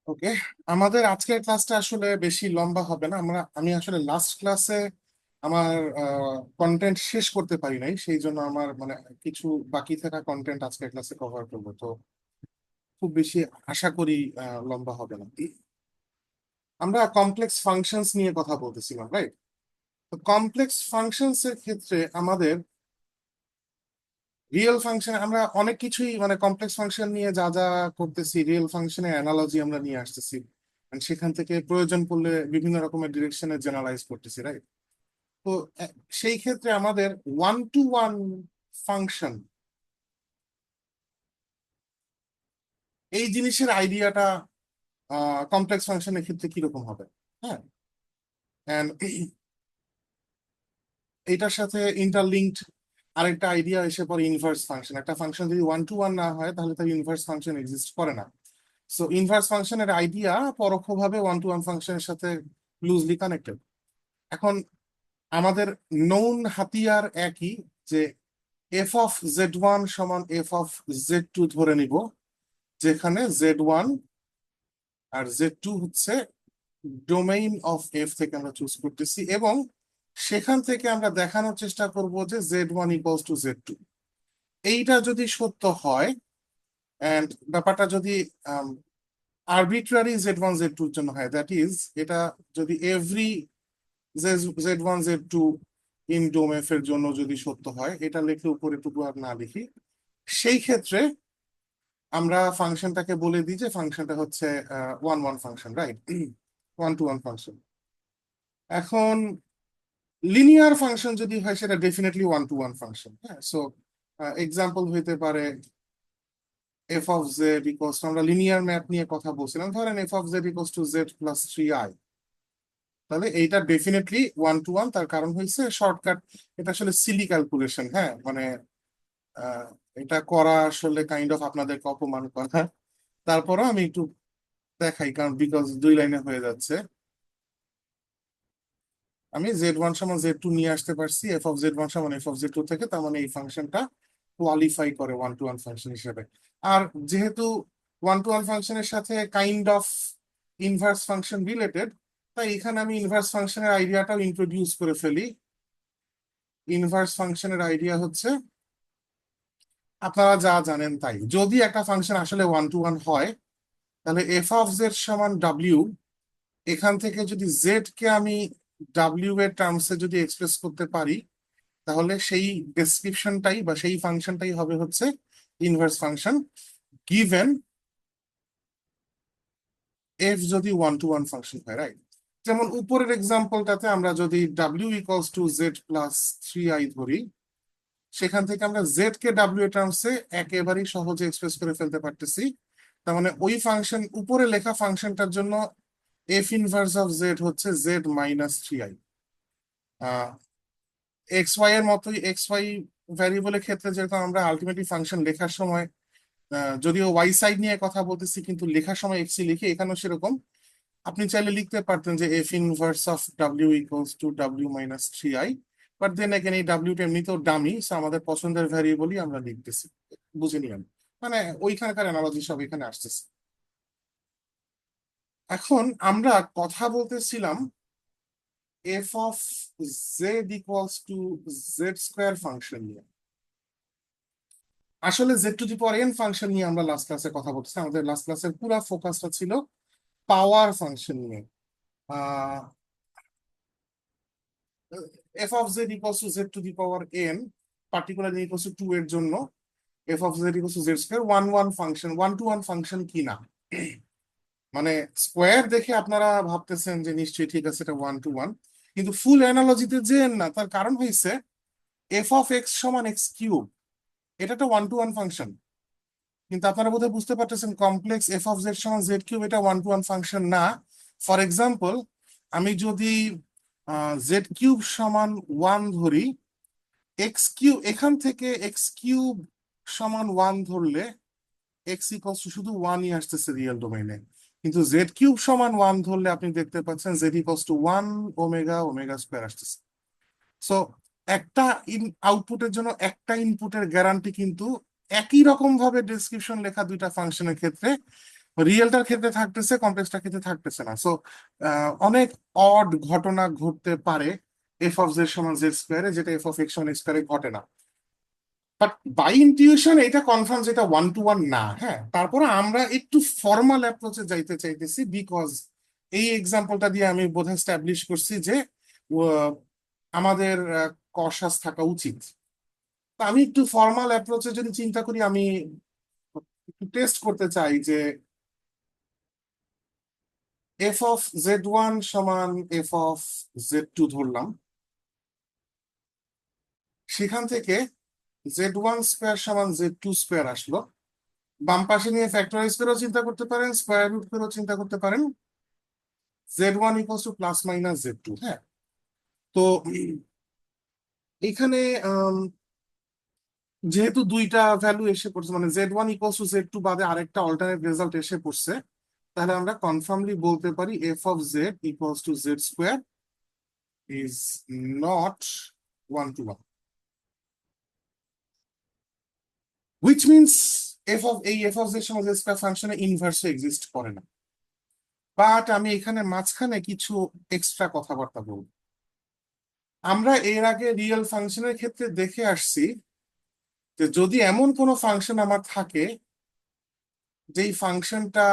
ওকে, আমাদের আজকের ক্লাসটা আসলে বেশি লম্বা হবে না। আমি আসলে লাস্ট ক্লাসে আমার কন্টেন্ট শেষ করতে পারি নাই, সেই জন্য আমার মানে কিছু বাকি থাকা কন্টেন্ট আজকের ক্লাসে কভার করবো। তো খুব বেশি আশা করি লম্বা হবে না। আমরা কমপ্লেক্স ফাংশনস নিয়ে কথা বলতেছিলাম, রাইট? তো কমপ্লেক্স ফাংশনস এর ক্ষেত্রে আমাদের রিয়েল ফাংশন, আমরা অনেক কিছুই মানে কমপ্লেক্স ফাংশন নিয়ে যা যা করতেছি, রিয়েল ফাংশনের অ্যানালজি আমরা নিয়ে আসতেছি, and সেখান থেকে প্রয়োজন পড়লে বিভিন্ন রকমের ডিরেকশনে জেনারেলাইজ করতেছি, রাইট? তো আহ, সেই ক্ষেত্রে আমাদের ওয়ান টু ওয়ান ফাংশন, এই জিনিসের আইডিয়াটা কমপ্লেক্স ফাংশনের ক্ষেত্রে কিরকম হবে? হ্যাঁ, এন্ড এইটার সাথে ইন্টারলিঙ্কড আরেকটা আইডিয়া এসে পড়ে ইনভার্স ফাংশন। একটা ফাংশন যদি ওয়ান টু ওয়ান না হয় তাহলে তার ইনভার্স ফাংশন এক্সিস্ট করে না। সো ইনভার্স ফাংশনের আইডিয়া পরোক্ষভাবে ওয়ান টু ওয়ান ফাংশনের সাথে লুজলি কানেক্টেড। এখন আমাদের নোন হাতিয়ার একই, যে এফ অফ জেড ওয়ান সমান এফ অফ জেড টু ধরে নিব, যেখানে জেড ওয়ান আর জেড টু হচ্ছে ডোমেইন অফ এফ থেকে আমরা চুজ করতেছি, এবং সেখান থেকে আমরা দেখানোর চেষ্টা করব যে Z one equals to Z two. এইটা যদি সত্য হয়, এন্ড ব্যাপারটা যদি আরবিট্রারি জেড ওয়ান জেড টুর জন্য হয়, দ্যাট ইজ এটা যদি every Z one Z two in dom F এর জন্য যদি সত্য হয়, এটা লিখলে উপরে টুকু আর না লিখি, সেই ক্ষেত্রে আমরা ফাংশনটাকে বলে দিই যে ফাংশনটা হচ্ছে one one function, right? One to one function. এখন লিনিয়ার ফাংশন যদি হয় সেটা definitely one to one function. হ্যাঁ, সো এক্সাম্পল হইতে পারে এফ অফ জেড ইকুয়ালস, আমরা লিনিয়ার ম্যাপ নিয়ে কথা বলছিলাম, ধরেন f of Z equals to z plus three i, তাহলে এইটা ডেফিনেটলি ওয়ান টু ওয়ান। তার কারণ হয়েছে শর্টকাট, এটা আসলে সিলি ক্যালকুলেশন। হ্যাঁ, মানে আহ, এটা করা আসলে কাইন্ড অফ আপনাদেরকে অপমান করা। তারপরও আমি একটু দেখাই, কারণ বিকজ দুই লাইনে হয়ে যাচ্ছে। আমি জেড ওয়ান সমান জেড টু নিয়ে আসতে পারছি এফ অফ জেড ওয়ান সমান এফ অফ জেড টু থেকে, তার মানে এই ফাংশনটা কোয়ালিফাই করে ওয়ান টু ওয়ান ফাংশন হিসেবে। আর যেহেতু ওয়ান টু ওয়ান ফাংশনের সাথে kind of inverse function related, তাই এখানে আমি ইনভার্স ফাংশনের আইডিয়াটাও ইন্ট্রোডিউস করে ফেলি। ইনভার্স ফাংশনের আইডিয়া হচ্ছে আপনারা যা জানেন তাই, যদি একটা ফাংশন আসলে ওয়ান টু ওয়ান হয়, তাহলে এফ অফ জেড সমান ডাব্লিউ, এখান থেকে যদি জেড কে আমি ডাব্লিউ এর টার্মসে যদি এক্সপ্রেস করতে পারি, তাহলে সেই ডেসক্রিপশনটাই বা সেই ফাংশনটাই হবে হচ্ছে ইনভার্স ফাংশন, গিভেন এফ যদি ওয়ান টু ওয়ান ফাংশন হয়, রাইট? যেমন উপরের এক্সাম্পলটাতে আমরা যদি W equals to z plus three I ধরি, সেখান থেকে আমরা জেড কে ডাব্লিউ এর টার্মসে একেবারেই সহজে এক্সপ্রেস করে ফেলতে পারতেছি। তার মানে ওই ফাংশন, উপরে লেখা ফাংশনটার জন্য এফ ইনভার্স অফ জেড হচ্ছে z minus three i. X y এর মতোই এক্স ওয়াই ভ্যারিয়েবলের ক্ষেত্রে যেরকম আমরা আলটিমেটলি ফাংশন লেখার সময় যদিও ওয়াই সাইড নিয়ে কথা বলতেছি কিন্তু লেখার সময় এক্স লিখে, এখানেও সেরকম আপনি চাইলে লিখতে পারতেন যে F inverse of W equals to W minus three I. But then এখানে এই ডাব্লিউটা এমনিতেও ডামি, আমাদের পছন্দের ভ্যারিয়েবলই আমরা লিখতেছি। বুঝে নিলাম, মানে ওইখানকার অ্যানালজি সব এখানে আসতেছে। এখন আমরা কথা বলতেছিলাম F of Z equals to Z square function নিয়ে। আসলে Z to the power N function নিয়ে আমরা লাস্ট ক্লাসে কথা বলতেছি, আমাদের লাস্ট ক্লাসের পুরো ফোকাসটা ছিল পাওয়ার ফাংশন নিয়ে। Ah F of Z equals to Z to the power N, particularly equals to two এর জন্য F of Z equals to Z square one one function, one to one function কি না? মানে square দেখে আপনারা ভাবতেছেন যে নিশ্চয়ই ঠিক আছে এটা ওয়ান টু ওয়ান, কিন্তু ফুল অ্যানালজিতে যে না, তার কারণ হয়েছে এফ অফ এক্স সমান এক্স কিউব, এটা একটা ওয়ান টু ওয়ান ফাংশন। কিন্তু আপনারা বোধহয় বুঝতে পারতেছেন কমপ্লেক্স এফ অফ জেড সমান জেড কিউব এটা ওয়ান টু ওয়ান ফাংশন না। ফর এক্সাম্পল, আমি যদি জেড কিউব সমান ওয়ান ধরি, এক্স কিউব এখান থেকে এক্স কিউব সমান ওয়ান ধরলে এক্স ইকলস টু শুধু ওয়ানই আসতেছে রিয়েল ডোমেইনে, কিন্তু জেড কিউব সমান ওয়ান ধরলে আপনি দেখতে পাচ্ছেন Z equals to one omega omega square আসতেছে। সো একটা আউটপুটের জন্য একটা ইনপুটের গ্যারান্টি কিন্তু একই রকম ভাবে ডেসক্রিপশন লেখা দুইটা ফাংশনের ক্ষেত্রে রিয়েলটার ক্ষেত্রে থাকতেছে, কমপ্লেক্সটার ক্ষেত্রে থাকতেছে না। সো অনেক অড ঘটনা ঘটতে পারে এফ অফ জেড সমান জেড স্কোয়ারে, যেটা এফ অফ এক্স সমান এক্স স্কোয়ারে ঘটে না। বাট বাই ইনটিউশন এটা কনফার্ম যেটা ওয়ান টু ওয়ান না। হ্যাঁ, তারপরে আমরা একটু ফর্মাল অ্যাপ্রোচে যাইতে চাইতেছি, বিকজ এই এক্সাম্পলটা দিয়ে আমি বোধহয় স্ট্যাবলিশ করছি যে আহ, আমাদের কশাস থাকা উচিত। তা আমি একটু ফর্মাল অ্যাপ্রোচে যদি চিন্তা করি, আমি একটু টেস্ট করতে চাই যে এফ অফ জেড ওয়ান সমান এফ অফ জেড টু ধরলাম, সেখান থেকে জেড ওয়ান স্কোয়ার সমান জেড টু স্কোয়ার আসলো। বাম পাশে নিয়ে ফ্যাক্টরাইজ করেও চিন্তা করতে পারেন, স্কোয়ার রুট করেও চিন্তা করতে পারেন। Z one equals to plus minus z two. হ্যাঁ, তো এখানে যেহেতু দুইটা ভ্যালু এসে পড়ছে, মানে z one equals to Z two বাদে আরেকটা অল্টারনেট রেজাল্ট এসে পড়ছে, তাহলে আমরা কনফার্মলি বলতে পারি f of Z equals to Z square is not one to one, which means f of z সমান জেড স্কোয়ার ফাংশনে ইনভার্সও এক্সিস্ট করে না। বাট আমি এখানে মাঝখানে কিছু এক্সট্রা কথাবার্তা বলবো। আমরা এর আগে রিয়েল ফাংশনের ক্ষেত্রে দেখে আসছি যে যদি এমন কোনো ফাংশন আমার থাকে যেই ফাংশনটা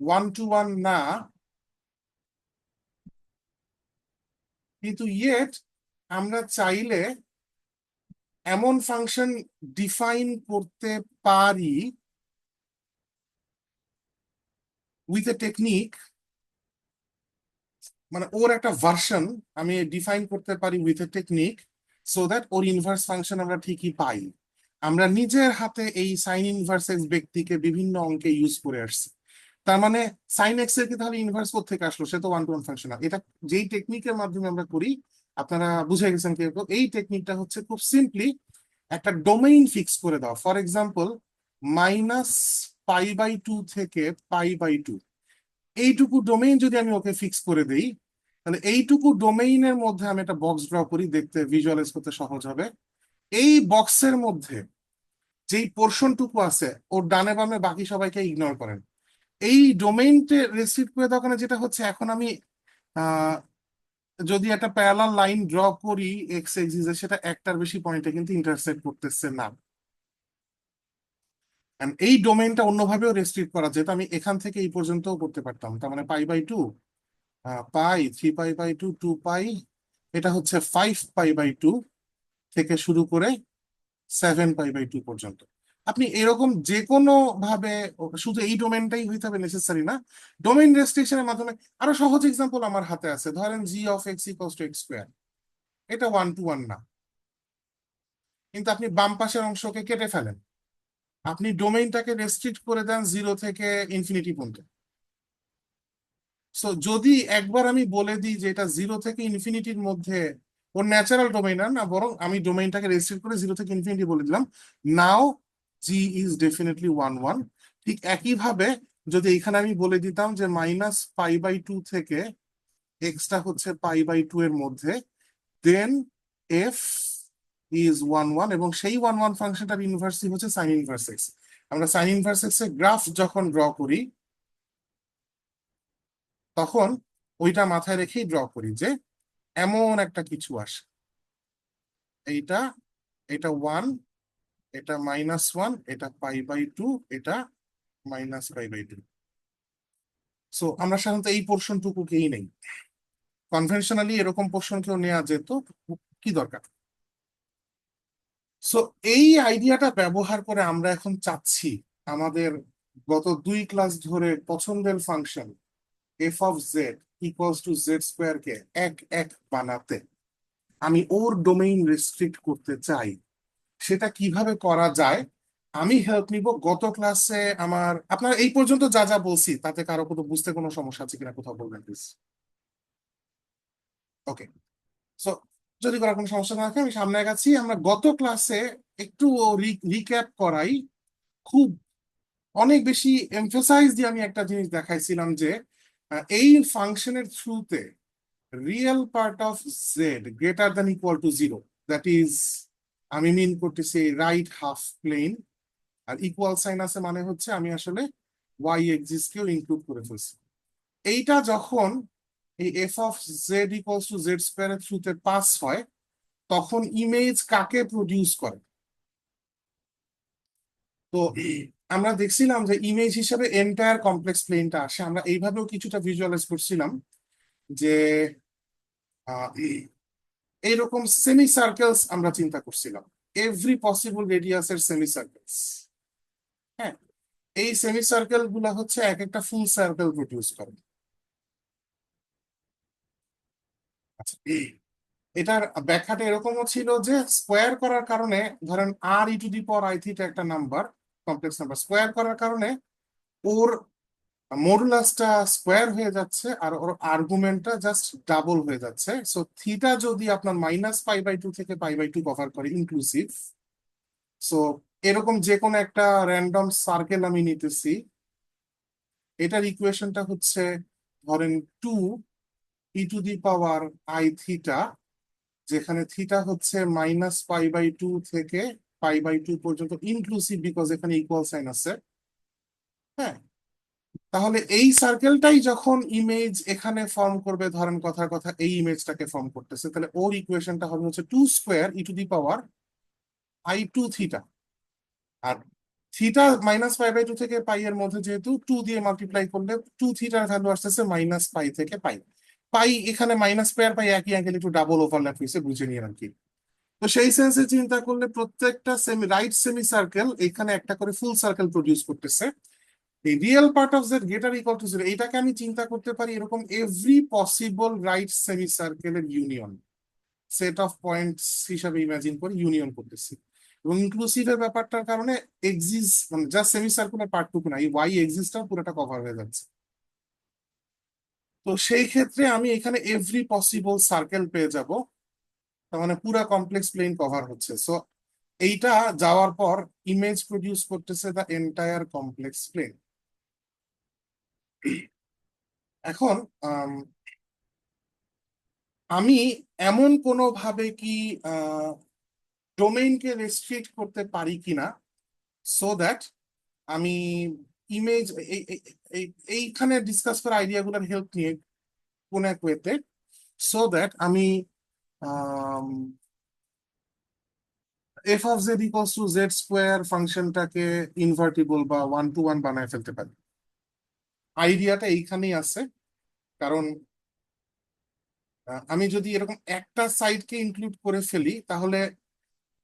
ওয়ান টু ওয়ান না, কিন্তু ইয়েট আমরা চাইলে এমন ফাংশন ডিফাইন করতে পারি উইথ এ টেকনিক, মানে ওর একটা ভার্সন আমি ডিফাইন করতে পারি with a technique, so that or inverse function আমরা ঠিকই পাই। আমরা নিজের হাতে এই সাইন ইনভার্স এক্স ব্যক্তিকে বিভিন্ন অঙ্কে ইউজ করে আসছি। তার মানে সাইন এক্স এর কি তাহলে ইনভার্স থেকে আসলো? সে তো ওয়ান টু ওয়ান ফাংশন। এটা যেই টেকনিকের মাধ্যমে আমরা করি, আপনারা বুঝে গেছেন কেউ কেউ, এই টেকনিকটা হচ্ছে খুব সিম্পলি একটা ডোমেইন ফিক্স করে দাও। For example, minus pi by two থেকে পাই বাই টু, এইটুকু ডোমেইন যদি আমি ওকে ফিক্স করে দেই, তাহলে এইটুকু ডোমেইনের মধ্যে আমি একটা বক্স ড্র করি, দেখতে ভিজুয়ালাইজ করতে সহজ হবে। এই বক্সের মধ্যে যেই পোর্শনটুকু আছে ওর ডানে বামে বাকি সবাইকে ইগনোর করেন। এই ডোমেইনটা রেস্ট্রিক্ট করে দেওয়ার কারণে যেটা হচ্ছে, এখন আমি আহ, যদি একটা প্যারালাল লাইন ড্র করি এক্স এক্সিসে, সেটা একটার বেশি পয়েন্টে কিন্তু ইন্টারসেক্ট করতেছে না। And এই ডোমেইনটা অন্যভাবেও রেস্ট্রিক্ট করা যেত, আমি এখান থেকে এই পর্যন্তও করতে পারতাম। তার মানে pi by two, pi, three pi by two, two pi, এটা হচ্ছে ফাইভ পাই বাই টু থেকে শুরু করে সেভেন পাই বাই টু পর্যন্ত। আপনি এরকম যে কোনো ভাবে, শুধু এই ডোমেনটাই হইতে হবে নেসেসারি না। ডোমেইন রেস্ট্রিকশনের মাধ্যমে আরো সহজ এক্সাম্পল আমার হাতে আছে। ধরেন G of X equals to X square, এটা ওয়ান টু ওয়ান না, কিন্তু আপনি বাম পাশের অংশকে কেটে ফেলেন, আপনি ডোমেইনটাকে রেস্ট্রিক্ট করে দেন জিরো থেকে ইনফিনিটি পর্যন্ত। সো যদি একবার আমি বলে দিই যে এটা জিরো থেকে ইনফিনিটির মধ্যে ওর ন্যাচারাল ডোমেইন না, বরং আমি ডোমেইনটাকে রেস্ট্রিক্ট করে জিরো থেকে ইনফিনিটি বলে দিলাম, নাও জি ইজ ডেফিনেটলি ওয়ান ওয়ান। ঠিক একইভাবে যদি এখানে আমি বলে দিতাম যে মাইনাস পাই বাই টু থেকে এক্সটা হচ্ছে পাই বাই টু এর মধ্যে, দেন এফ ইজ ওয়ান ওয়ান, এবং সেই ওয়ান ওয়ান ফাংশনটার ইনভার্সই হচ্ছে সাইন ইনভার্স এক্স। আমরা সাইন ইনভার্স এক্স এর গ্রাফ যখন ড্র করি, তখন ওইটা মাথায় রেখেই ড্র করি যে এমন একটা কিছু আসে, এইটা, এটা ওয়ান, এটা মাইনাস ওয়ান, এটা পাই বাই টু, এটা minus pi by two. So আমরা সাধারণত এই পোর্শনটুকুকেই নেই। কনভেনশনালি এরকম পোর্শন কেউ নেওয়া যেত, কি দরকার? সো এই আইডিয়াটা ব্যবহার করে আমরা এখন চাচ্ছি আমাদের গত দুই ক্লাস ধরে পছন্দের function F of Z equals to Z square কে এক এক বানাতে। আমি ওর ডোমেইন রেস্ট্রিক্ট করতে চাই। সেটা কিভাবে করা যায় আমি হেল্প নিব। গত ক্লাসে আমার আপনার এই পর্যন্ত যা যা বলছি তাতে কারো কোনো বুঝতে কোনো সমস্যা আছে কিনা কোথাও বলবেন প্লিজ। ওকে, সো যদি করার কোনো সমস্যা না থাকে আমি সামনে আগাচ্ছি। আমরা গত ক্লাসে একটু রিক্যাপ করাই, খুব অনেক বেশি এমফাসাইজ দিয়ে আমি একটা জিনিস দেখাইছিলাম যে এই ফাংশনের থ্রুতে real part of Z greater than equal to zero, that is, আমি মিন করতেছি রাইট হাফ প্লেন। আর ইকুয়াল সাইন আছে মানে হচ্ছে আমি আসলে ওয়াই এক্সিস কেও ইনক্লুড করে ফেলছি। এইটা যখন এই F of Z equals to Z স্কোয়ারের থ্রুতে পাস হয়, তখন ইমেজ কাকে প্রডিউস করে? তো আমরা দেখছিলাম যে ইমেজ হিসেবে এন্টায়ার কমপ্লেক্স প্লেনটা আসে। আমরা এইভাবেও কিছুটা ভিজুয়ালাইজ করছিলাম যে এইরকম সেমি সার্কেলস আমরা চিন্তা করছিলাম, এভরি পসিবল রেডিয়াসের সেমি সার্কেলস। হ্যাঁ, এই সেমি সার্কেল গুলা হচ্ছে এক একটা ফুল সার্কেল প্রডিউস করে। আচ্ছা, এটার ব্যাখ্যাটা এরকমও ছিল যে স্কোয়ার করার কারণে, ধরেন আর E to the power I theta একটা নাম্বার, কমপ্লেক্স নাম্বার, স্কোয়ার করার কারণে ওর মডুলাসটা স্কোয়ার হয়ে যাচ্ছে আর ওর আর্গুমেন্টটা জাস্ট ডাবল হয়ে যাচ্ছে। সো থিটা যদি আপনার -π/2 থেকে π/2 কভার করে ইনক্লুসিভ, সো এরকম যে কোনো একটা র্যান্ডম সার্কেল আমি নিতেছি, এটার ইকুয়েশনটা হচ্ছে ধরেন 2e⁻i থিটা, যেখানে থিটা হচ্ছে -π/2 থেকে π/2 পর্যন্ত ইনক্লুসিভ, বিকজ এখানে ইকুয়াল সাইন আছে। হ্যাঁ, তাহলে এই সার্কেলটাই যখন ইমেজ এখানে ফর্ম করবে, ধরেন কথার কথা এই ইমেজটাকে ফর্ম করতেছে, তাহলে ওর ইকুয়েশনটা হবে হচ্ছে 2 স্কোয়ার e⁻i2 থিটা। আর থিটা -π/2 থেকে পাই এর মধ্যে যেহেতু 2 দিয়ে মাল্টিপ্লাই করলে 2 থিটার ভ্যালু আসতেছে -π থেকে পাই। পাই এখানে -π আর পাই একই অ্যাঙ্গেল, একটু ডাবল ওভারল্যাপ হয়েছে, বুঝে নিয়ে আর কি। তো সেই সেন্সে চিন্তা করলে প্রত্যেকটা সেমি রাইট সেমি সার্কেল এখানে একটা করে ফুল সার্কেল প্রডিউস করতেছে। এই real part of Z greater equal two zero, এটাকে আমি চিন্তা করতে পারি এরকম এভরি পসিবল রাইট সেমি সার্কেলের ইউনিয়ন, সেট অফ পয়েন্টস হিসাবে ইমাজিন করে ইউনিয়ন করতেছি। এবং ইনক্লুসিভের ব্যাপারটার কারণে এক্সিস মানে জাস্ট সেমি সার্কুলার পার্টটুকু না, এই ওয়াই এক্সিসটা পুরোটা কভার হয়ে যাচ্ছে। তো সেই ক্ষেত্রে আমি এখানে এভরি পসিবল সার্কেল পেয়ে যাব, তার মানে পুরা কমপ্লেক্স প্লেন কভার হচ্ছে। সো এইটা যাওয়ার পর ইমেজ প্রডিউস করতেছে দ্য এন্টায়ার কমপ্লেক্স প্লেন। এখন আমি এমন কোনো ভাবে কি ডোমেইনকে রেস্ট্রিক্ট করতে পারি কিনা, সো দ্যাট আমি ইমেজ এইখানে ডিসকাস করা আইডিয়াগুলোর হেল্প নিয়ে কোন এক ওয়েতে, সো দ্যাট আমি F of Z equals to Z square ফাংশনটাকে ইনভার্টিবল বা 1-to-1 বানায় ফেলতে পারি। আইডিয়াটা এইখানেই আছে। কারণ আমি যদি এরকম একটা সাইডকে ইনক্লুড করে ফেলি, তাহলে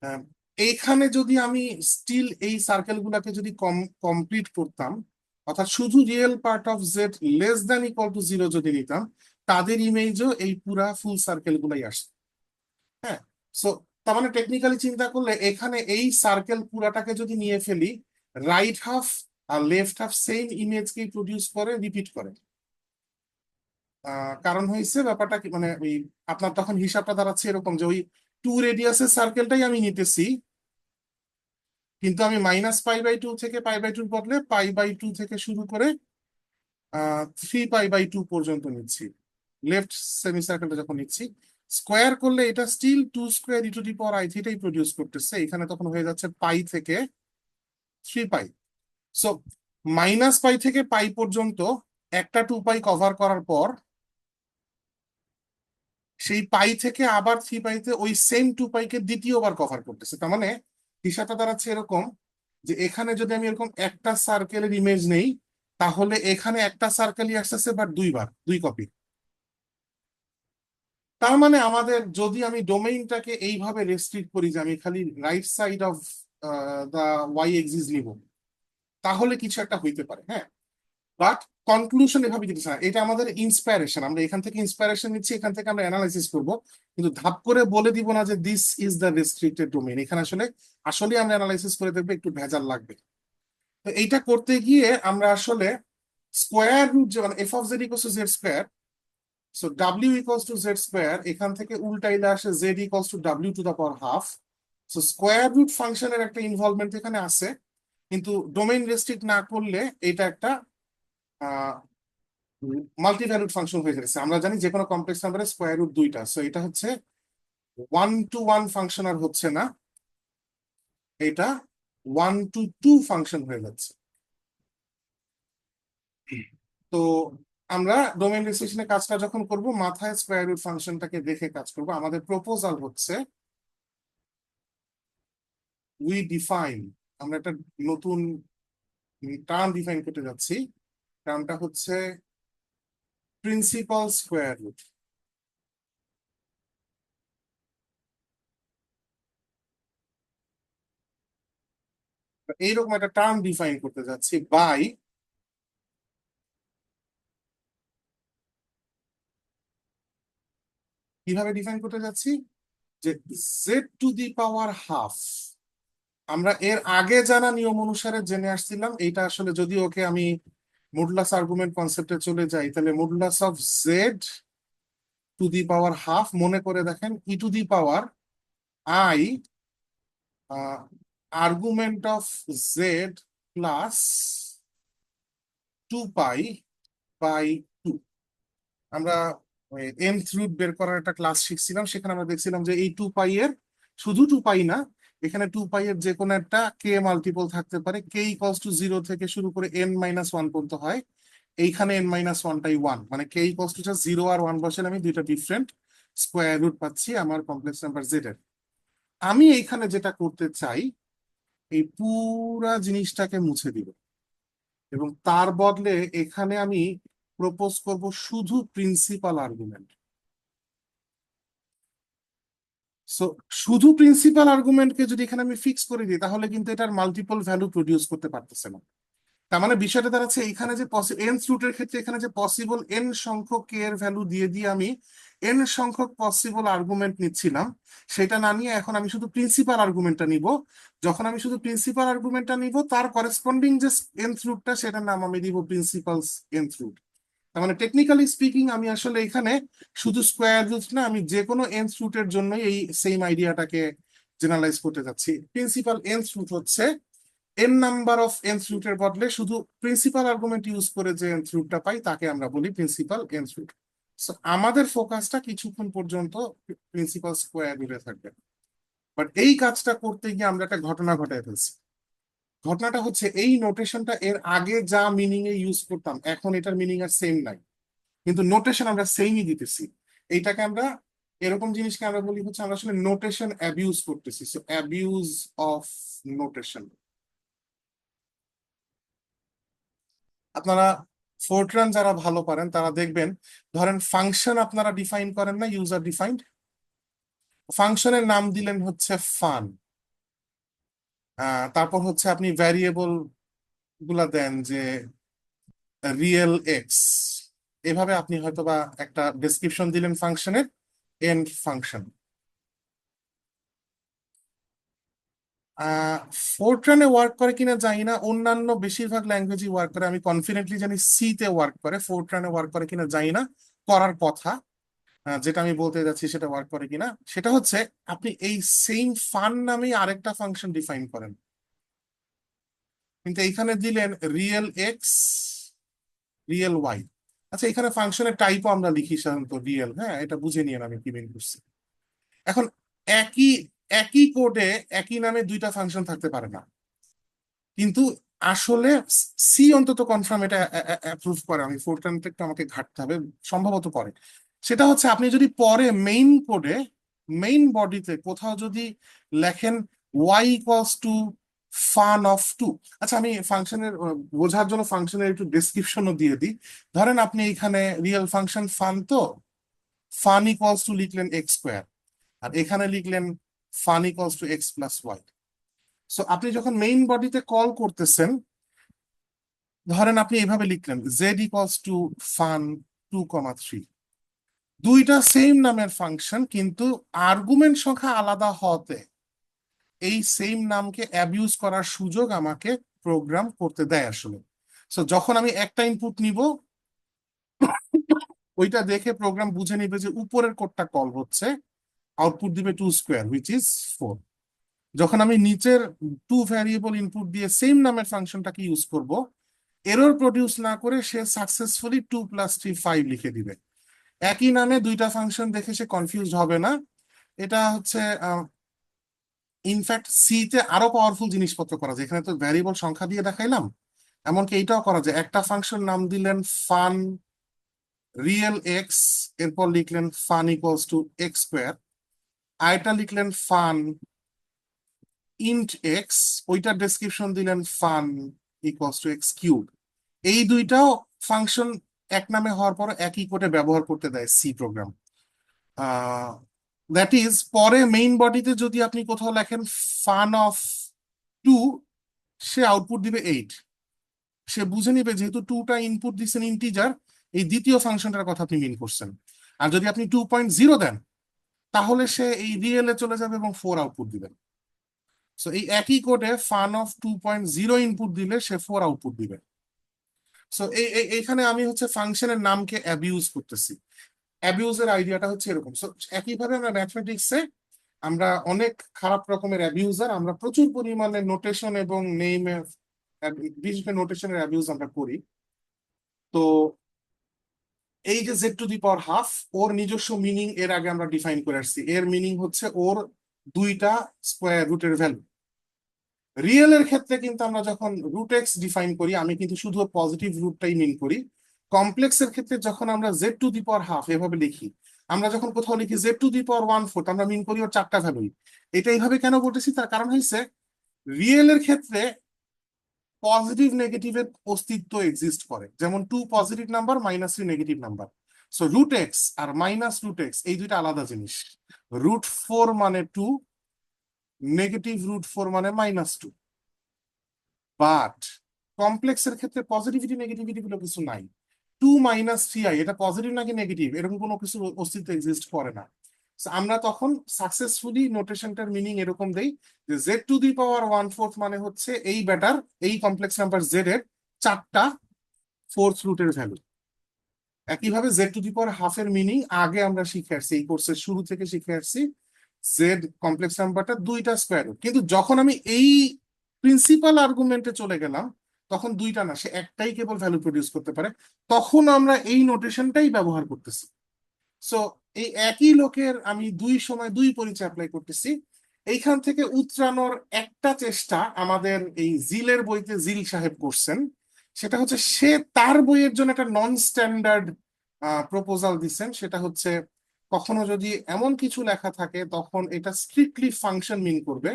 আহ, এইখানে যদি আমি স্টিল এই সার্কেল গুলাকে যদি কমপ্লিট করতাম, অর্থাৎ শুধু real part of Z less than equal to zero যদি নিতাম, তাদের ইমেজও এই পুরা ফুল সার্কেল গুলাই আসতো। হ্যাঁ, সো তার মানে টেকনিক্যালি চিন্তা করলে এখানে এই সার্কেল পুরাটাকে যদি নিয়ে ফেলি, রাইট হাফ আর লেফট হাফ সেম ইমেজকেই প্রডিউস করে, রিপিট করে। কারণ হয়েছে ব্যাপারটা কি, মানে ওই আপনার তখন হিসাবটা দাঁড়াচ্ছে এরকম যে ওই 2 রেডিয়াসের সার্কেলটাই আমি নিতেছি, কিন্তু আমি -π/2 থেকে π/2 বদলে π/2 থেকে শুরু করে 3π/2 পর্যন্ত নিচ্ছি। লেফট সেমি সার্কেলটা যখন নিচ্ছি, স্কোয়ার করলে এটা স্টিল 2 স্কোয়ার e⁻i থিটাই প্রডিউস করতেছে। এখানে তখন হয়ে যাচ্ছে পাই থেকে 3π। সো -π থেকে পাই পর্যন্ত একটা 2π কভার করার পর, সেই পাই থেকে আবার 3πতে ওই সেম 2πকে দ্বিতীয়বার কভার করতেছে। তার মানে হিসাবটা দাঁড়াচ্ছে এরকম যে এখানে যদি আমি এরকম একটা সার্কেলের ইমেজ নেই, তাহলে এখানে একটা সার্কেলই আসতেছে, বাট দুইবার, 2 কপি। তার মানে আমাদের যদি আমি ডোমেইনটাকে এইভাবে রেস্ট্রিক্ট করি যে আমি খালি right side of the y axis নিব, তাহলে কিছু একটা হইতে পারে। হ্যাঁ, বাট কনক্লুশন এভাবে দিতেছে না, এটা আমাদের ইন্সপায়ারেশন, আমরা এখান থেকে ইন্সপায়ারেশন নিচ্ছি, এখান থেকে আমরা অ্যানালাইসিস করব, কিন্তু ধাপ করে বলে দিব না যে this is the restricted domain. এখানে আসলে আসলে আমরা অ্যানালাইসিস করে দেখবো, একটু ভেজাল লাগবে। তো এইটা করতে গিয়ে আমরা আসলে স্কোয়ার রুট, যে মানে f of Z equals to Z square, so ডাব্লিউ ইকুয়ালস টু জেড স্কোয়ার, এখান থেকে উল্টাইলে আসে জেড ইকুয়ালস টু ডাব্লিউ to the power half. So square root ফাংশনের একটা ইনভলভমেন্ট এখানে আছে, কিন্তু ডোমেইন রেস্ট্রিক্ট না করলে এটা একটা মাল্টি ভ্যালুড ফাংশন হয়ে যাচ্ছে। আমরা জানি যে কোনো কমপ্লেক্স নাম্বারের স্কোয়ার রুট দুইটা, সো এটা হচ্ছে 1-to-1 ফাংশন আর হচ্ছে না, এটা 1-to-2 ফাংশন হয়ে যাচ্ছে। তো আমরা ডোমেইন রেস্ট্রিকশনে কাজটা যখন করব, মাথায় স্কোয়ার রুট ফাংশনটাকে দেখে কাজ করব। আমাদের প্রপোজাল হচ্ছে উই ডিফাইন, আমরা একটা নতুন টার্ম ডিফাইন করতে যাচ্ছি। টার্মটা হচ্ছে প্রিন্সিপাল স্কোয়ার রুট। এইরকম একটা টার্ম ডিফাইন করতে যাচ্ছি বাই, কিভাবে ডিফাইন করতে যাচ্ছি, যে Z to the power half. আমরা এর আগে জানা নিয়ম অনুসারে জেনে আসছিলাম এইটা আসলে, যদি ওকে আমি মডুলাস আর্গুমেন্ট কনসেপ্টে চলে যাই, তাহলে modulus of Z to the power half, মনে করে দেখেন E to the power I argument of Z plus 2 pi by 2। আমরা nth রুট বের করার একটা ক্লাস শিখছিলাম, সেখানে আমরা দেখছিলাম যে এই 2 পাই এর, শুধু 2 পাই না, এখানে 2 পাই এর যে কোনো একটা কে মাল্টিপল থাকতে পারে, কে ইকুয়ালস টু 0 থেকে শুরু করে n-1 পর্যন্ত হয়। এইখানে n-1টাই 1, মানে কে ইকুয়ালস টু 0 আর 1 বসালে আমি দুইটা ডিফারেন্ট স্কোয়ার রুট পাচ্ছি আমার কমপ্লেক্স নাম্বার জেড এর। আমি এইখানে যেটা করতে চাই, এই পুরা জিনিসটাকে মুছে দিব, এবং তার বদলে এখানে আমি প্রপোজ করব শুধু প্রিন্সিপাল আর্গুমেন্ট। সো শুধু প্রিন্সিপাল আর্গুমেন্টকে যদি এখানে আমি ফিক্স করে দিই, তাহলে কিন্তু এটার মাল্টিপল ভ্যালু প্রডিউস করতে পারতেছে না। তার মানে বিষয়টা দাঁড়াচ্ছে এখানে যে এন রুটের ক্ষেত্রে এখানে যে পসিবল এন সংখ্যক কে এর ভ্যালু দিয়ে দিয়ে আমি এন সংখ্যক পসিবল আর্গুমেন্ট নিচ্ছিলাম, সেটা না নিয়ে এখন আমি শুধু প্রিন্সিপাল আর্গুমেন্টটা নিব। যখন আমি শুধু প্রিন্সিপাল আর্গুমেন্টটা নিব, তার করেসপন্ডিং যে এন রুটটা, সেটার নাম আমি দিব প্রিন্সিপাল এন রুট। তার মানে টেকনিক্যালি স্পিকিং আমি আসলে এখানে শুধু স্কোয়ার রুট না, আমি যে কোনো এন রুটের জন্য এই সেম আইডিয়াটাকে জেনারেলাইজ করতে যাচ্ছি। প্রিন্সিপাল এন রুট হচ্ছে এন নাম্বার অফ এন রুটের বদলে শুধু প্রিন্সিপাল আর্গুমেন্ট ইউজ করে যে এন রুটটা পাই, তাকে আমরা বলি প্রিন্সিপাল এন রুট। সো আমাদের ফোকাসটা কিছুক্ষণ পর্যন্ত প্রিন্সিপাল স্কোয়ার রুটে থাকবে। বাট এই কাজটা করতে গিয়ে আমরা একটা ঘটনা ঘটায় ফেলছি। ঘটনাটা হচ্ছে এই নোটেশনটা এর আগে যা মিনিং এ ইউজ করতাম, এখন এটার মিনিং আর সেম নাই, কিন্তু নোটেশন আমরা সেমই দিতেছি। এইটাকে আমরা, এরকম জিনিসকে আমরা বলি হচ্ছে আমরা আসলে নোটেশন অ্যাবিউজ করতেছি। So abuse of notation. আপনারা ফোরট্রান যারা ভালো পারেন তারা দেখবেন, ধরেন ফাংশন আপনারা ডিফাইন করেন না, ইউজার ডিফাইন্ড। ফাংশনের নাম দিলেন হচ্ছে ফান, তারপর হচ্ছে আপনি ভ্যারিয়েবল গুলা দেন যে রিয়েল এক্স, এভাবে আপনি হয়তোবা একটা ডেসক্রিপশন দিলেন ফাংশনের, এন্ড ফাংশন। ফোরট্রানে ওয়ার্ক করে কিনা জানি না, অন্যান্য বেশিরভাগ ল্যাঙ্গুয়েজই ওয়ার্ক করে, আমি কনফিডেন্টলি জানি সি তে ওয়ার্ক করে, ফোরট্রানে ওয়ার্ক করে কিনা জানি না, করার কথা। যেটা আমি বলতে যাচ্ছি সেটা ওয়ার্ক করে কিনা, সেটা হচ্ছে আপনি এই সেম ফান নামেই আরেকটা ফাংশন ডিফাইন করেন, কিন্তু এইখানে দিলেন রিয়েল এক্স রিয়েল ওয়াই। আচ্ছা, এখানে ফাংশনের টাইপও আমরা লিখি সাধারণত রিয়েল, হ্যাঁ এটা বুঝে নিয়ে আমি কি মিন করছি। এখন একই একই কোডে একই নামে দুইটা ফাংশন থাকতে পারে না, কিন্তু আসলে সি অন্তত কনফার্ম এটা অ্যাপ্রুভ করে, আমি ফোরট্রানটা একটু আমাকে ঘাটতে হবে, সম্ভবত করে। সেটা হচ্ছে আপনি যদি পরে মেইন কোডে, মেইন বডিতে কোথাও যদি লেখেন y equals to fun of two. আচ্ছা, আমি ফাংশনের বোঝার জন্য ফাংশনের একটু ডেসক্রিপশনও দিয়ে দিই। ধরেন আপনি এখানে রিয়েল ফাংশন ফান, তো ফান ইকুয়ালস টু লিখলেন এক্স স্কোয়ার, আর এখানে লিখলেন fun equals to x plus y. So আপনি যখন মেইন বডিতে কল করতেছেন, ধরেন আপনি এইভাবে লিখলেন জেড ইকুয়ালস টু ফান 2,3। দুইটা সেম নামের ফাংশন, কিন্তু আর্গুমেন্ট সংখ্যা আলাদা হতে এই সেম নামকে অ্যাবিউজ করার সুযোগ আমাকে প্রোগ্রাম করতে দেয় আসলে। সো যখন আমি একটা ইনপুট নিব, ওইটা দেখে প্রোগ্রাম বুঝে নিবে যে উপরের কোডটা কল হচ্ছে, আউটপুট দিবে 2 স্কোয়ার হুইচ ইজ 4। যখন আমি নিচের 2 ভ্যারিয়েবল ইনপুট দিয়ে সেম নামের ফাংশনটাকে ইউজ করব, এরর প্রডিউস না করে সে সাকসেসফুলি 2 + 3 5 লিখে দিবে। একই নামে দুইটা ফাংশন দেখে সে কনফিউজ হবে না। এটা হচ্ছে ইনফ্যাক্ট সি তে আরো পাওয়ারফুল জিনিসপত্র করা যায়। এখানে তো ভ্যারিয়েবল সংখ্যা দিয়ে দেখাইলাম, এমনকি এইটাও করা যায়, একটা ফাংশন নাম দিলেন ফান রিয়েল এক্স, এরপর লিখলেন fun equals to X square, আরেকটা লিখলেন ফান ইন্ট এক্স, ওইটার ডেসক্রিপশন দিলেন fun equals to x cube. এই দুইটাও ফাংশন এক নামে হওয়ার পর একই কোডে ব্যবহার করতে দেয় সি প্রোগ্রাম। দ্যাট ইজ পরে মেইন বডিতে যদি আপনি কোথাও লেখেন ফান অফ টু, সে আউটপুট দিবে 8। সে বুঝে নিবে যেহেতু টুটা ইনপুট দিচ্ছেন ইন্টিজার, এই দ্বিতীয় ফাংশনটার কথা আপনি মিন করছেন। আর যদি আপনি 2.0 দেন, তাহলে সে এই রিয়েলে চলে যাবে এবং 4 আউটপুট দিবেন। সো এই একই কোডে ফান অফ 2.0 ইনপুট দিলে সে 4 আউটপুট দিবে। সো এইখানে আমি হচ্ছে ফাংশনের নামকে অ্যাবিউজ করতেছি। অ্যাবিউজের আইডিয়াটা হচ্ছে এরকম। সো একইভাবে আমরা ম্যাথমেটিক্সে আমরা অনেক খারাপ রকমের অ্যাবিউজার, আমরা প্রচুর পরিমাণে নোটেশন এবং নেইমের, বিশেষ করে নোটেশনের অ্যাবিউজ আমরা করি। তো এই যে Z to the power half, ওর নিজস্ব মিনিং এর আগে আমরা ডিফাইন করে আসছি। এর মিনিং হচ্ছে ওর দুইটা স্কোয়ার রুটের ভ্যালু। রিয়েলের ক্ষেত্রে কিন্তু আমরা যখন রুট এক্স ডিফাইন করি, আমি কিন্তু শুধু পজিটিভ রুটটাই মিন করি। কমপ্লেক্সের ক্ষেত্রে যখন আমরা Z to the power half এভাবে লিখি, আমরা যখন কোথাও লিখি জেড টু দি পাওয়ার 1/4, আমরা মিন করি ওর চারটা ভ্যালুই। এটা এইভাবে কেন বলতেছি, তার কারণ হচ্ছে রিয়েলের ক্ষেত্রে পজিটিভ নেগেটিভের অস্তিত্ব এক্সিস্ট করে। যেমন 2 positive number, -3 negative number. So root X আর মাইনাস রুট এক্স এই দুইটা আলাদা জিনিস। √4 মানে 2, -√4 মানে -2। বাট কমপ্লেক্সের ক্ষেত্রে পজিটিভিটি নেগেটিভিটি গুলো কিছু নাই। 2 - 3i এটা পজিটিভ নাকি নেগেটিভ এরকম কোনো কিছু অস্তিত্ব এক্সিস্ট করে না। So, আমরা তখন সাকসেসফুলি নোটেশনটার মিনিং এরকম দেই যে জেড টু দি পাওয়ার 1/4 মানে হচ্ছে এই ব্যাটার, এই কমপ্লেক্স নাম্বার জেড এর চারটা ফোর্থ রুটের ভ্যালু। একইভাবে জেড টু দি পাওয়ার হাফের মিনিং আগে আমরা শিখে আসছি, এই কোর্সের শুরু থেকে শিখে আসছি। জেড কমপ্লেক্স নাম্বারটা দুইটা স্কোয়ার রুট, কিন্তু যখন আমি এই প্রিন্সিপাল আর্গুমেন্টে চলে গেলাম, তখন দুইটা না, সে একটাই কেবল ভ্যালু প্রডিউস করতে পারে। তখন আমরা এই নোটেশনটাই ব্যবহার করতেছি। সো এই একই লোকের আমি দুই সময় দুই পরিচয় অ্যাপ্লাই করতেছি। এইখান থেকে উতরানোর একটা চেষ্টা আমাদের এই জিলের বইতে জিল সাহেব করছেন। সেটা হচ্ছে সে তার বইয়ের জন্য একটা নন স্ট্যান্ডার্ড প্রপোজাল দিচ্ছেন। সেটা হচ্ছে কখনো যদি এমন কিছু লেখা থাকে তখন এটা স্ট্রিক্টলি ফাংশন মিন করবে।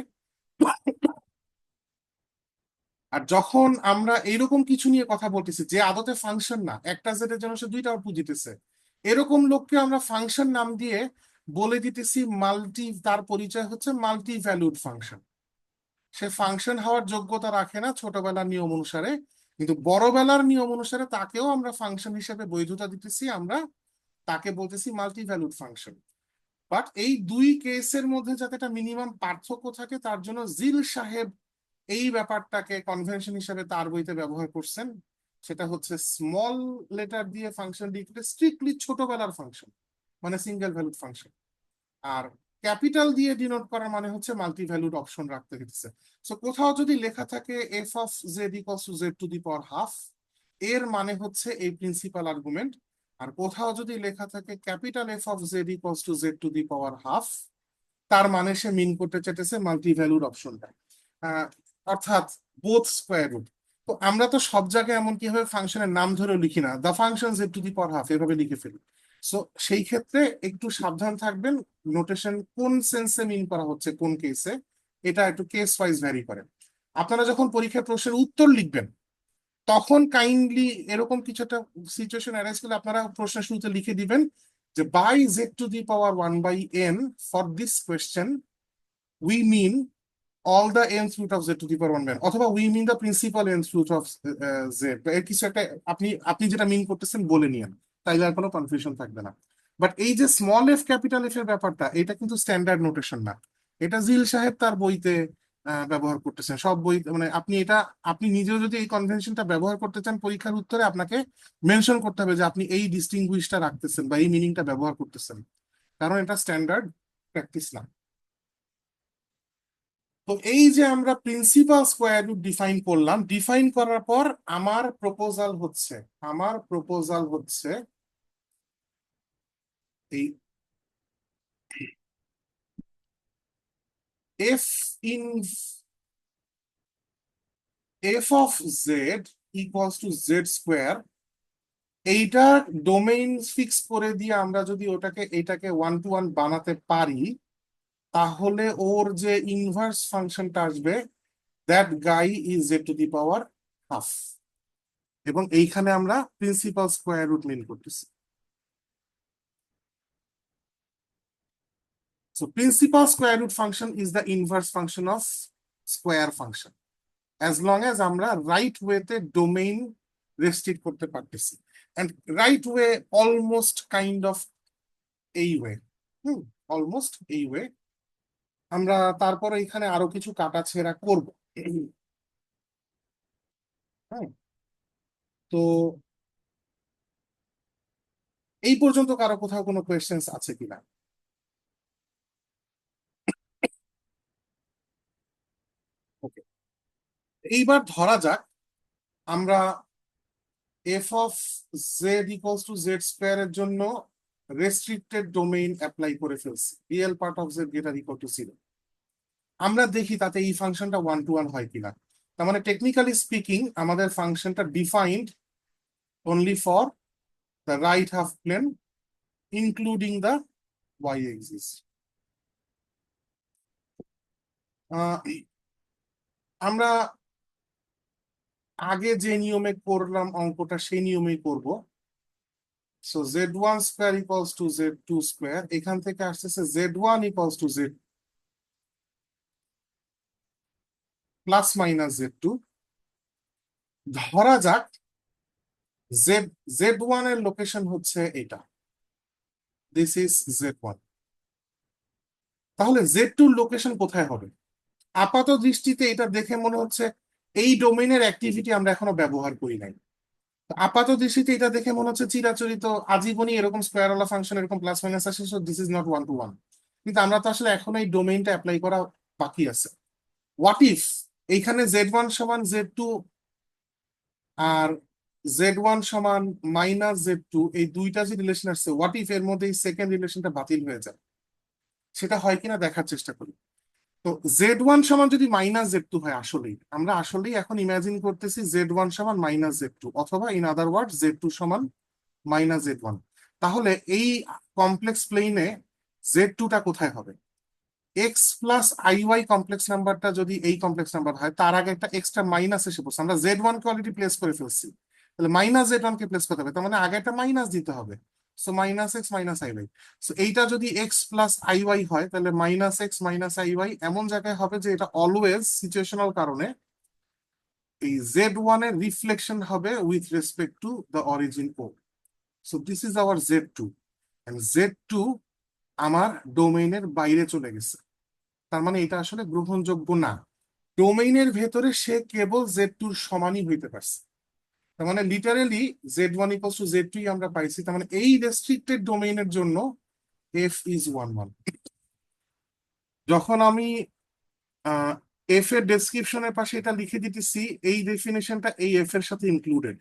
আর যখন আমরা এইরকম কিছু নিয়ে কথা বলতেছি যে আদতে ফাংশন না, একটা জেডের জন্য সে দুইটা আউটপুট দিতেছে, এরকম লোককে আমরা ফাংশন নাম দিয়ে বলে দিতেছি মাল্টি, তার পরিচয় হচ্ছে মাল্টি ভ্যালুড ফাংশন। সে ফাংশন হওয়ার যোগ্যতা রাখে না ছোটবেলার নিয়ম অনুসারে, কিন্তু বড়বেলার নিয়ম অনুসারে তাকেও আমরা ফাংশন হিসেবে বৈধতা দিতেছি, আমরা তাকে বলতেছি মাল্টি ভ্যালুড ফাংশন। বাট এই দুই কেসের মধ্যে যাতে একটা মিনিমাম পার্থক্য থাকে, তার জন্য জিল সাহেব এই ব্যাপারটাকে কনভেনশন হিসেবে তার বইতে ব্যবহার করছেন। সেটা হচ্ছে স্মল লেটার দিয়ে ফাংশন লিখলে স্ট্রিক্টলি ছোটবেলার ফাংশন, মানে সিঙ্গেল ভ্যালুড ফাংশন। আর ক্যাপিটাল দিয়ে ডিনোট করার মানে হচ্ছে মাল্টি ভ্যালুড অপশন রাখতে হচ্ছে। সো কোথাও যদি লেখা থাকে F of Z equals to Z to the power half, এর মানে হচ্ছে এই প্রিন্সিপাল আর্গুমেন্ট। আর কোথাও যদি লেখা থাকে capital F of Z equals to Z to the power half, তার মানে সে মিন করতে চাইতেছে মাল্টি ভ্যালুড অপশনটা, অর্থাৎ বোথ স্কোয়ার রুট। তো আমরা তো সব জায়গায় এমন কি ভাবে ফাংশনের নাম ধরে লিখি না, the function Z to the power half এভাবে লিখে ফেলি। সো সেই ক্ষেত্রে একটু সাবধান থাকবেন, নোটেশন কোন সেন্সে মিন করা হচ্ছে কোন কেসে, এটা একটু কেস ওয়াইজ ভ্যারি করে। আপনারা যখন পরীক্ষায় প্রশ্নের উত্তর লিখবেন, তখন কাইন্ডলি এরকম কিছু একটা সিচুয়েশন অ্যারাইজ করলে আপনারা প্রশ্নের শুরুতে লিখে দিবেন যে by z to the power 1/n for this question we mean all the nth root of z to the power 1/n, অথবা we mean the principal nth root of z, এর কিছু একটা আপনি আপনি যেটা মিন করতেছেন বলে নিয়েন, তাইলে আর কোনো কনফিউশন থাকবে না। বাট এই যে স্মল এফ ক্যাপিটাল এফ এর ব্যাপারটা, এটা কিন্তু স্ট্যান্ডার্ড নোটেশন না। এটা জিল সাহেব তার বইতে ব্যবহার করতেছেন সব বই, মানে আপনি এটা, আপনি নিজেও যদি এই কনভেনশনটা ব্যবহার করতে চান পরীক্ষার উত্তরে, আপনাকে মেনশন করতে হবে যে আপনি এই ডিস্টিংগুইশটা রাখতেছেন বা এই মিনিংটা ব্যবহার করতেছেন, কারণ এটা স্ট্যান্ডার্ড প্র্যাকটিস না। তো এই যে আমরা প্রিন্সিপাল স্কোয়ার রুট ডিফাইন করলাম, ডিফাইন করার পর আমার প্রপোজাল হচ্ছে এই F in F of Z equals to Z square, এইটা ডোমেইন ফিক্স করে দিয়ে আমরা যদি এটাকে 1 to 1 বানাতে পারি, তাহলে ওর যে ইনভার্স ফাংশনটা আসবে, that guy is Z to the power half. এবং এইখানে আমরা প্রিন্সিপাল স্কোয়ার রুট মিন করতেছি। So principal square root function is the inverse function of square function, as long as আমরা right way তে domain restrict করতে পারতেছি। And right way almost kind of এই way, almost এই way। আমরা তারপরে এখানে আরো কিছু কাটাছেঁড়া করব। হ্যাঁ, তো এই পর্যন্ত কারো কোথাও কোনো কোয়েশ্চেন্স আছে কিনা? ওকে, এইবার ধরা যাক আমরা F of Z equals to Z square এর জন্য রেস্ট্রিক্টেড ডোমেইন অ্যাপ্লাই করে ফেলছি, real part of Z greater equal to 0। আমরা দেখি তাতে এই ফাংশনটা 1 to 1 হয় কিনা। তার মানে টেকনিক্যালি স্পিকিং আমাদের ফাংশনটা defined only for the right half plane including the y axis. আমরা আগে যে নিয়মে করলাম অঙ্কটা সেই নিয়মেই করব। So z1 square equals to z2 square, এখান থেকে আসতেছে z1 equals to z plus minus z2। ধরা যাক z1 এর লোকেশন হচ্ছে এটা, দিস ইজ z1। তাহলে z2 লোকেশন কোথায় হবে? আপাত দৃষ্টিতে এটা দেখে মনে হচ্ছে এই ডোমেইনের অ্যাক্টিভিটি আমরা এখনো ব্যবহার করি নাই। আপাত দৃষ্টিতে এটা দেখে মনে হচ্ছে চিরাচরিত আজীবনই এরকম স্কোয়ারওয়ালা ফাংশন এরকম প্লাস মাইনাস আসে, so this is not 1 to 1। কিন্তু আমরা তো আসলে এখন এই ডোমেইনটা অ্যাপ্লাই করা বাকি আছে। হোয়াট ইফ এইখানে z1 সমান z2 আর z1 সমান মাইনাস z2, এই দুইটা যে রিলেশন আসছে, হোয়াট ইফ এর মধ্যে এই সেকেন্ড রিলেশনটা বাতিল হয়ে যায়? সেটা হয় কিনা দেখার চেষ্টা করি। তো z1 সমান যদি মাইনাস z2 হয়, আসলেই আমরা আসলেই এখন ইমাজিন করতেছি z1 সমান মাইনাস z2, অথবা ইন আদার ওয়ার্ড z2 সমান মাইনাস z1। তাহলে এই কমপ্লেক্স প্লেনে z2টা কোথায় হবে? X plus i y complex নাম্বারটা যদি এই কমপ্লেক্স নাম্বার হয়, তার আগে একটা এক্সট্রা মাইনাস এসে পড়ছে, আমরা z1 কে অলরেডি প্লেস করে ফেলছি, তাহলে মাইনাস z1 কে প্লেস করতে হবে, তার মানে আগে একটা মাইনাস দিতে হবে। So minus x minus i y. So এইটা যদি এক্স প্লাস আই ওয়াই হয়, তাহলে minus x minus i y এমন জায়গায় হবে যে এটা অলওয়েজ সিচুয়েশনাল কারণে এই z1 এর রিফ্লেকশন হবে with respect to the origin ও। So this is our z2, and z2 আমার ডোমেইনের বাইরে চলে গেছে, তার মানে এটা আসলে গ্রহণযোগ্য না। ডোমেইনের ভেতরে সে কেবল z2 সমানই হইতে পারছে। তার মানে literally z1 equals to z2 আমরা পাইছি। তার মানে এই রেস্ট্রিক্টেড ডোমেইনের জন্য f ইজ 1 1। যখন আমি এফ এর ডেসক্রিপশনের পাশে এটা লিখে দিতেছি, এই ডেফিনেশনটা এই এফ এর সাথে ইনক্লুডেড,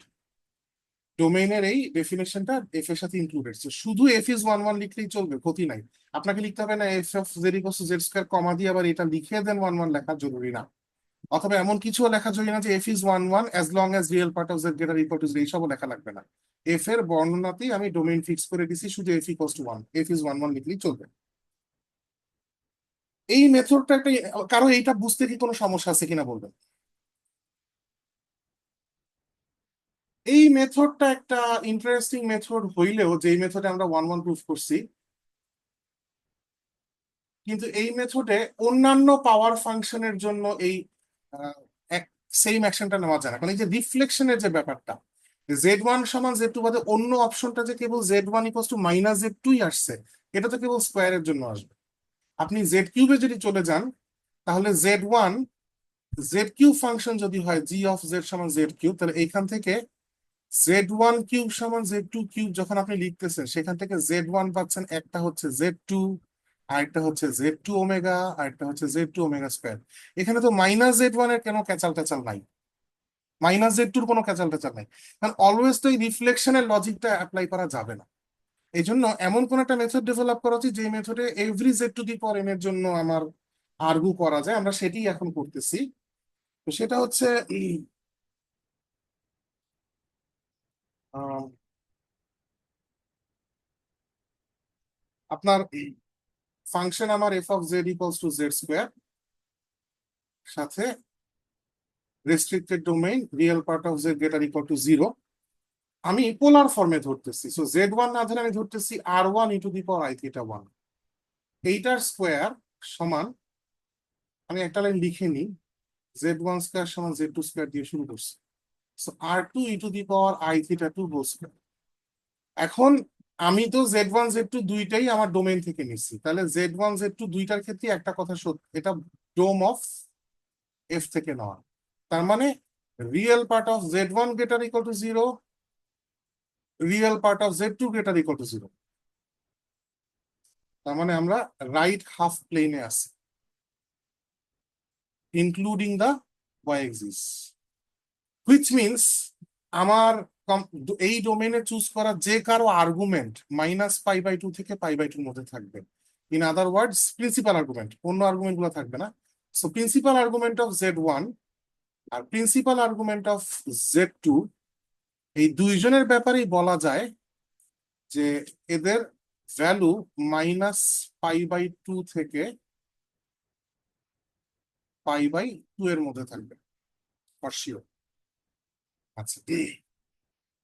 ডোমেইনের এই ডেফিনেশনটা এফ এর সাথে ইনক্লুডেড। শুধু এফ ইজ 1 1 লিখলেই চলবে, ক্ষতি নাই। আপনাকে লিখতে হবে না F of Z equals to Z square comma দিয়ে আবার এটা লিখে দেন 1 1 লেখা জরুরি না। অথবা এমন কিছু লেখা জরুরি না যে F is 1 1 as long as real part of Z greater equal to Z, এইসবও লেখা লাগবে না। এফ এর বর্ণনাতেই আমি ডোমেইন ফিক্স করে দিছি, শুধু F equals to 1, F is 1 1 লিখলেই চলবে। এই মেথডটা একটা, কারো এইটা বুঝতে কি কোনো সমস্যা আছে কিনা বলবেন? এই মেথডটা একটা ইন্টারেস্টিং মেথড হইলেও, যে মেথডে আমরা 1 1 প্রুফ করছি, কিন্তু এই মেথডে অন্যান্য পাওয়ার ফাংশনের জন্য এই সেম অ্যাকশনটা নেওয়া যায় না। কারণ এই যে রিফ্লেকশনের যে ব্যাপারটা, z1 সমান z2 বাদে অন্য অপশনটা যে কেবল z1 equals two minus z2 আসছে, এটা তো কেবল স্কোয়ারের জন্য আসবে। আপনি জেড কিউবে যদি চলে যান, তাহলে z1 জেড কিউব ফাংশন যদি হয় জি অফ জেড সমান জেড কিউব, তাহলে এইখান থেকে z1 কিউব সমান z2 কিউব যখন আপনি লিখতেছেন, সেখান থেকে z1 পাচ্ছেন একটা হচ্ছে z2, আরেকটা হচ্ছে z2 ওমেগা, আরেকটা হচ্ছে z2 ওমেগা স্কোয়ার। এখানে তো মাইনাস z1 এর কেন ক্যাচাল ট্যাচাল নাই, মাইনাস z2 এর কোনো ক্যাচাল ট্যাচাল নাই। কারণ অলওয়েজ তো এই রিফ্লেকশনের লজিকটা অ্যাপ্লাই করা যাবে না। এই জন্য এমন কোন একটা মেথড ডেভেলপ করা উচিত যে মেথডে every Z to the power N এর জন্য আমার আর্গু করা যায়। আমরা সেটাই এখন করতেছি। তো সেটা হচ্ছে আপনার ফাংশন আমার F of Z equals to Z square, সাথে restricted domain real part of Z greater equal to 0। আমি পোলার ফর্মে ধরতেছি, সো Z1 না ধরে আমি ধরতেছি R1 E to the power I theta 1। এইটার স্কোয়ার সমান, আমি একটা লাইন লিখে নিই, Z1 স্কোয়ার সমান Z2 স্কোয়ার দিয়ে শুরু করছি। So R2 e to the power I theta 2 whole square. এখন আমি তো Z1 Z2 দুইটাই আমার ডোমেইন থেকে নিচ্ছি, তাহলে Z1 Z2 দুইটার ক্ষেত্রে একটা কথা সত্য, এটা ডোম অফ এফ থেকে নেওয়া। তার মানে real part of Z1 greater equal to 0, real part of Z2 greater equal to 0। তার মানে আমরা রাইট হাফ প্লেনে আছি, including the y axis, which means আমার এই ডোমেনে চুজ করা যে কারো আর্গুমেন্ট -π/2 থেকে π/2 মধ্যে থাকবে। In other words principal argument, অন্য আর্গুমেন্ট গুলো থাকবে না। So principal argument of Z1 আর প্রিন্সিপাল আর্গুমেন্ট অফ Z2, এই দুইজনের ব্যাপারেই বলা যায় যে এদের ভ্যালু -π/2 থেকে π/2 এর মধ্যে থাকবে ফর শিওর। আচ্ছা,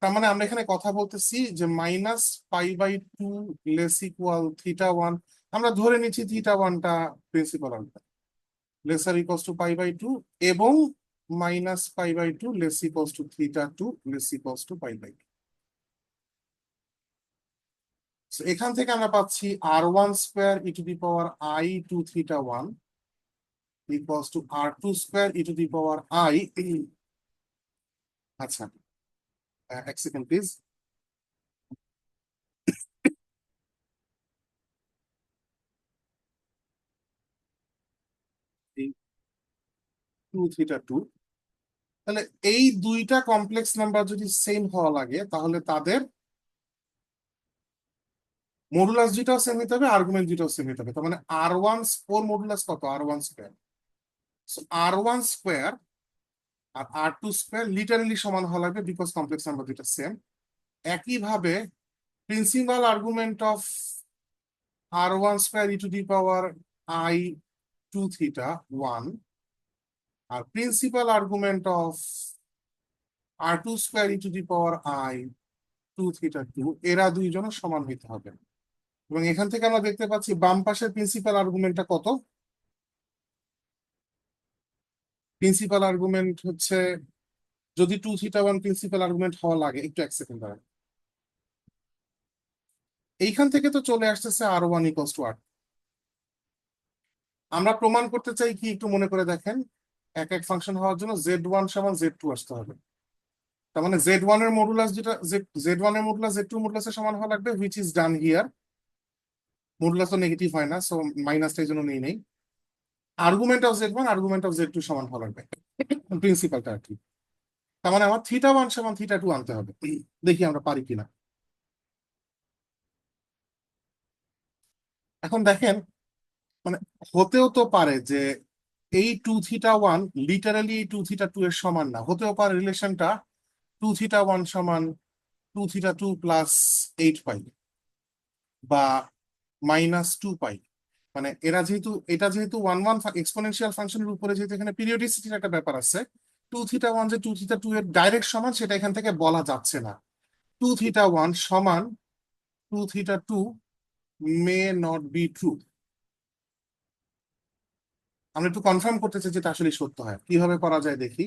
তার মানে আমরা এখানে কথা বলতেছি যে -π/2 লেস ইকুয়াল θ1। আমরা ধরে নিচ্ছি θ1টা principal argument, lesser equals to π/2, এবং -π/2 less equals to θ2 less equals to π/2। এখান থেকে আমরা পাচ্ছি R1 square E to the power I2 θ1 equals to R2 square E to the power I। আচ্ছা, এক সেকেন্ড প্লিজ। 2θ2, তাহলে এই দুইটা কমপ্লেক্স নাম্বার যদি সেম হওয়া লাগে, তাহলে তাদের মডুলাস দুইটাও সেম হতে হবে, আর্গুমেন্ট দুইটাও সেম হতে হবে। তার মানে R1 ওর মডুলাস কত? R1 square. So R1 square আর R2 স্কোয়ার লিটারালি সমান হওয়া লাগবে, বিকজ কমপ্লেক্স নাম্বার দুইটা সেম। একইভাবে principal argument of R1 square E to the power I2 θ1 আর principal argument of R2 square E to the power I2 θ2, এরা দুইজনের সমান হইতে হবে। এবং এখান থেকে আমরা দেখতে পাচ্ছি বাম পাশের প্রিন্সিপাল আর্গুমেন্টটা কত? প্রিন্সিপাল আর্গুমেন্ট হচ্ছে, যদি 2θ1 প্রিন্সিপাল আর্গুমেন্ট হওয়া লাগে, একটু এক সেকেন্ড দাঁড়ান, এইখান থেকে তো চলে আসতেছে R1 ইকুয়ালস টু R। আমরা প্রমাণ করতে চাই কি, একটু মনে করে দেখেন, এক এক ফাংশন হওয়ার জন্য Z1 সমান Z2 আসতে হবে। তার মানে Z1 এর মডুলাস যেটা, Z1 এর মডুলাস Z2 মডুলাসের সমান হওয়া লাগবে, which is done here. Modulus তো নেগেটিভ হয় না, সো মাইনাসটা এই জন্য নেই। Argument of Z1 argument of Z2 সমান হওয়া লাগবে, প্রিন্সিপালটা আর কি। তার মানে আমার θ1 সমান θ2 আনতে হবে। দেখি আমরা পারি কিনা। এখন দেখেন, মানে হতেও তো পারে যে এই 2θ1 লিটারালি 2θ2 এর সমান না, হতেও পারে রিলেশনটা 2θ1 সমান 2θ2 প্লাস 8π বা -2π। মানে এরা যেহেতু, এটা যেহেতু 1 এক্সপোনেনশিয়াল ফাংশনের উপরে, যেহেতু এখানে পিরিয়ডিসিটির একটা ব্যাপার আছে, 2θ1 যে 2θ2 এর ডাইরেক্ট সমান সেটা এখান থেকে বলা যাচ্ছে না। 2θ1 সমান 2θ2 মে নট বি ট্রু। আমরা একটু কনফার্ম করতে চাই যেটা আসলে সত্য হয়, কিভাবে করা যায় দেখি।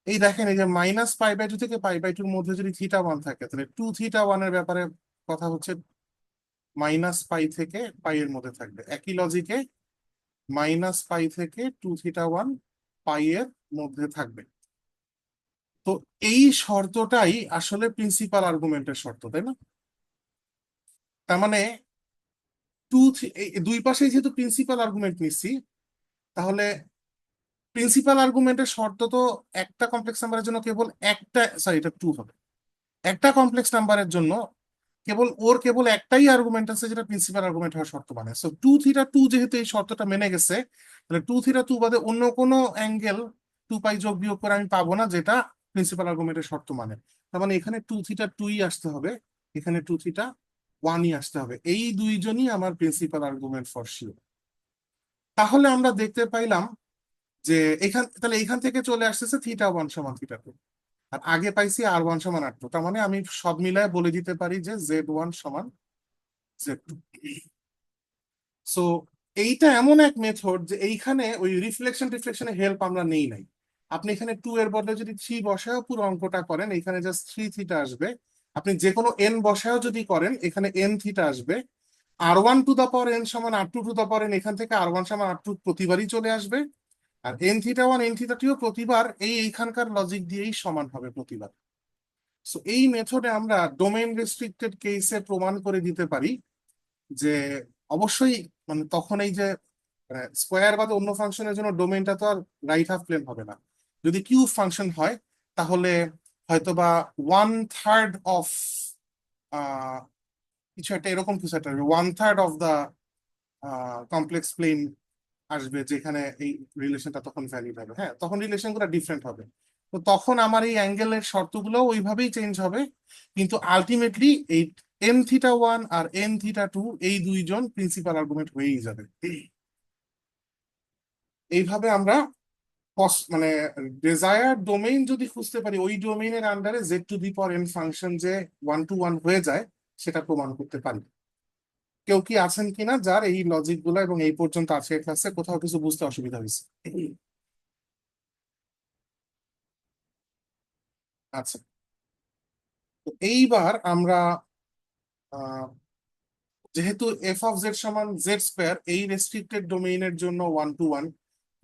এই দেখেন, এই যে -π/2 থেকে π/2 মধ্যে যদি θ1 থাকে, তাহলে 2θ1 এর ব্যাপারে কথা হচ্ছে -π থেকে π এর মধ্যে থাকবে। একই লজিকে -π থেকে 2θ1 π এর মধ্যে থাকবে। তো এই শর্তটাই আসলে প্রিন্সিপাল আর্গুমেন্টের শর্ত, তাই না? তার মানে দুই পাশে যেহেতু প্রিন্সিপাল আর্গুমেন্ট নিচ্ছি, তাহলে প্রিন্সিপাল আর্গুমেন্টের শর্ত তো একটা কমপ্লেক্স নাম্বারের জন্য কেবল একটা, সরি এটা 2 হবে, একটা কমপ্লেক্স নাম্বারের জন্য কেবল একটাই আর্গুমেন্ট আছে যেটা প্রিন্সিপাল আর্গুমেন্ট হওয়ার শর্ত মানে। সো 2θ2 যেহেতু এই শর্তটা মেনে গেছে, তাহলে 2θ2 বাদে অন্য কোনো অ্যাঙ্গেল 2π যোগ বিয়োগ করে আমি পাবো না যেটা প্রিন্সিপাল আর্গুমেন্টের শর্ত মানে। তার মানে এখানে 2θ 2ই আসতে হবে, এখানে 2θ 1ই আসতে হবে, এই দুইজনই আমার প্রিন্সিপাল আর্গুমেন্ট ফর শিওর। তাহলে আমরা দেখতে পাইলাম যে তাহলে এখান থেকে চলে আসতেছে θ1 = θ2, আর আগে পাইছি R1 = R2, তার মানে আমি সব মিলায় বলে দিতে পারি যে Z1 = Z2। সো এইটা এমন এক মেথড যে এইখানে ওই রিফ্লেকশনের হেল্প আমরা নেই নাই। আপনি এখানে 2 এর বদলে যদি 3 বসায়ও পুরো অঙ্কটা করেন, এখানে জাস্ট 3θ আসবে। আপনি যে কোনো n বসায়ও যদি করেন, এখানে nθ আসবে। R1 to the power n = R2 to the power n, এখান থেকে R1 = R2 প্রতিবারই চলে আসবে। আর nθ1 nθ2 প্রতিবার এইখানকার লজিক দিয়েই সমান হবে প্রতিবার। সো এই মেথডে আমরা ডোমেইন রেস্ট্রিক্টেড কেসে প্রমাণ করে দিতে পারি যে অবশ্যই, মানে তখন এই যে স্কোয়ার বা অন্য ফাংশনের জন্য ডোমেইনটা তো আর রাইট হাফ প্লেন হবে না। যদি কিউব ফাংশন হয় তাহলে হয়তোবা 1/3 কিছু একটা, এরকম কিছু একটা 1/3 কমপ্লেক্স প্লেন আসবে, যেখানে এই রিলেশনটা তখন ভ্যালিড হবে। হ্যাঁ, তখন রিলেশনগুলো ডিফারেন্ট হবে। তো তখন আমার এই অ্যাঙ্গেলের শর্তগুলো ওইভাবেই চেঞ্জ হবে, কিন্তু আলটিমেটলি এই nθ1 আর nθ2 এই দুইজন প্রিন্সিপাল আর্গুমেন্ট হয়েই যাবে। এইভাবে আমরা মানে ডিজায়ার ডোমেইন যদি খুঁজতে পারি, ওই ডোমেইনের আন্ডারে Z⁴ ফাংশন যে 1 to 1 হয়ে যায়, সেটা প্রমাণ করতে পারি। কেউ কি আছেন কিনা যার এই লজিক গুলো এবং এই পর্যন্ত আছে ক্লাসে কোথাও কিছু বুঝতে অসুবিধা হয়েছে? আচ্ছা, তো এইবার আমরা যেহেতু f(z)=z², এই রেস্ট্রিক্টেড ডোমেইনের জন্য 1 to 1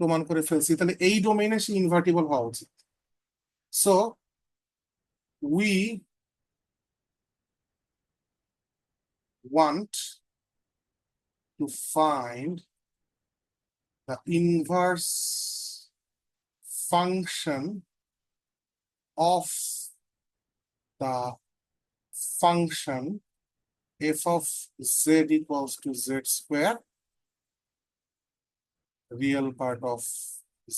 প্রমাণ করে ফেলছি, তাহলে এই ডোমেইনে সে ইনভার্টিবল হওয়া উচিত। So we want to find the inverse function of the function f(z)=z², real part of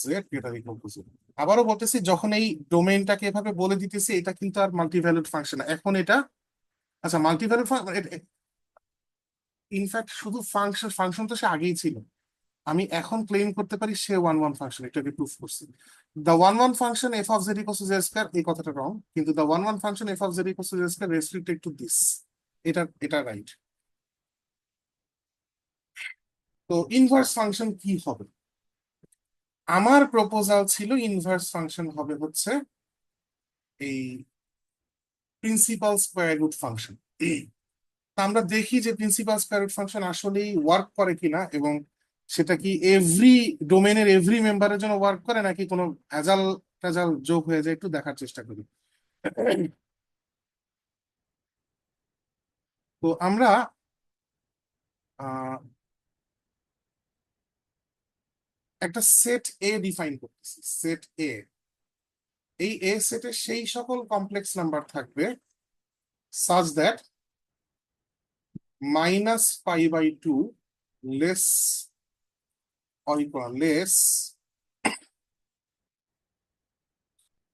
z greater than equal to 0। আবারও বলতেছি, যখন এই ডোমেইনটাকে এভাবে বলে দিতেছি, এটা কিন্তু আর মাল্টিভ্যালুড ফাংশন, এখন এটা আচ্ছা মাল্টিভ্যালুড ইনফ্যাক্ট শুধু ফাংশন ফাংশন তো সে আগেই ছিল। আমি এখন ক্লেম করতে পারি সে 1 1 ফাংশন, এটাকে প্রুফ করছি। দ্য 1 1 ফাংশন f(z)=z², এই কথাটা রং, কিন্তু the 1 1 function f(z)=z² restricted to this, এটা রাইট। তো ইনভার্স ফাংশন কি হবে? আমার প্রপোজাল ছিল ইনভার্স ফাংশন হবে হচ্ছে এই প্রিন্সিপাল স্কোয়ার রুট ফাংশন। আমরা দেখি যে প্রিন্সিপাল স্কোয়ার রুট ফাংশন আসলেই ওয়ার্ক করে কিনা, এবং সেটা কি এভরি ডোমেনের এভরি মেম্বারের জন্য ওয়ার্ক করে, নাকি কোনো অ্যাজাল ট্যাজাল যোগ হয়ে যায়, একটু দেখার চেষ্টা করি। তো আমরা আহ, একটা সেট এ ডিফাইন করতেছি। সেট এ, এই এ সেটে সেই সকল কমপ্লেক্স নাম্বার থাকবে সাজ দ্যাট -π/2 লেস or equal less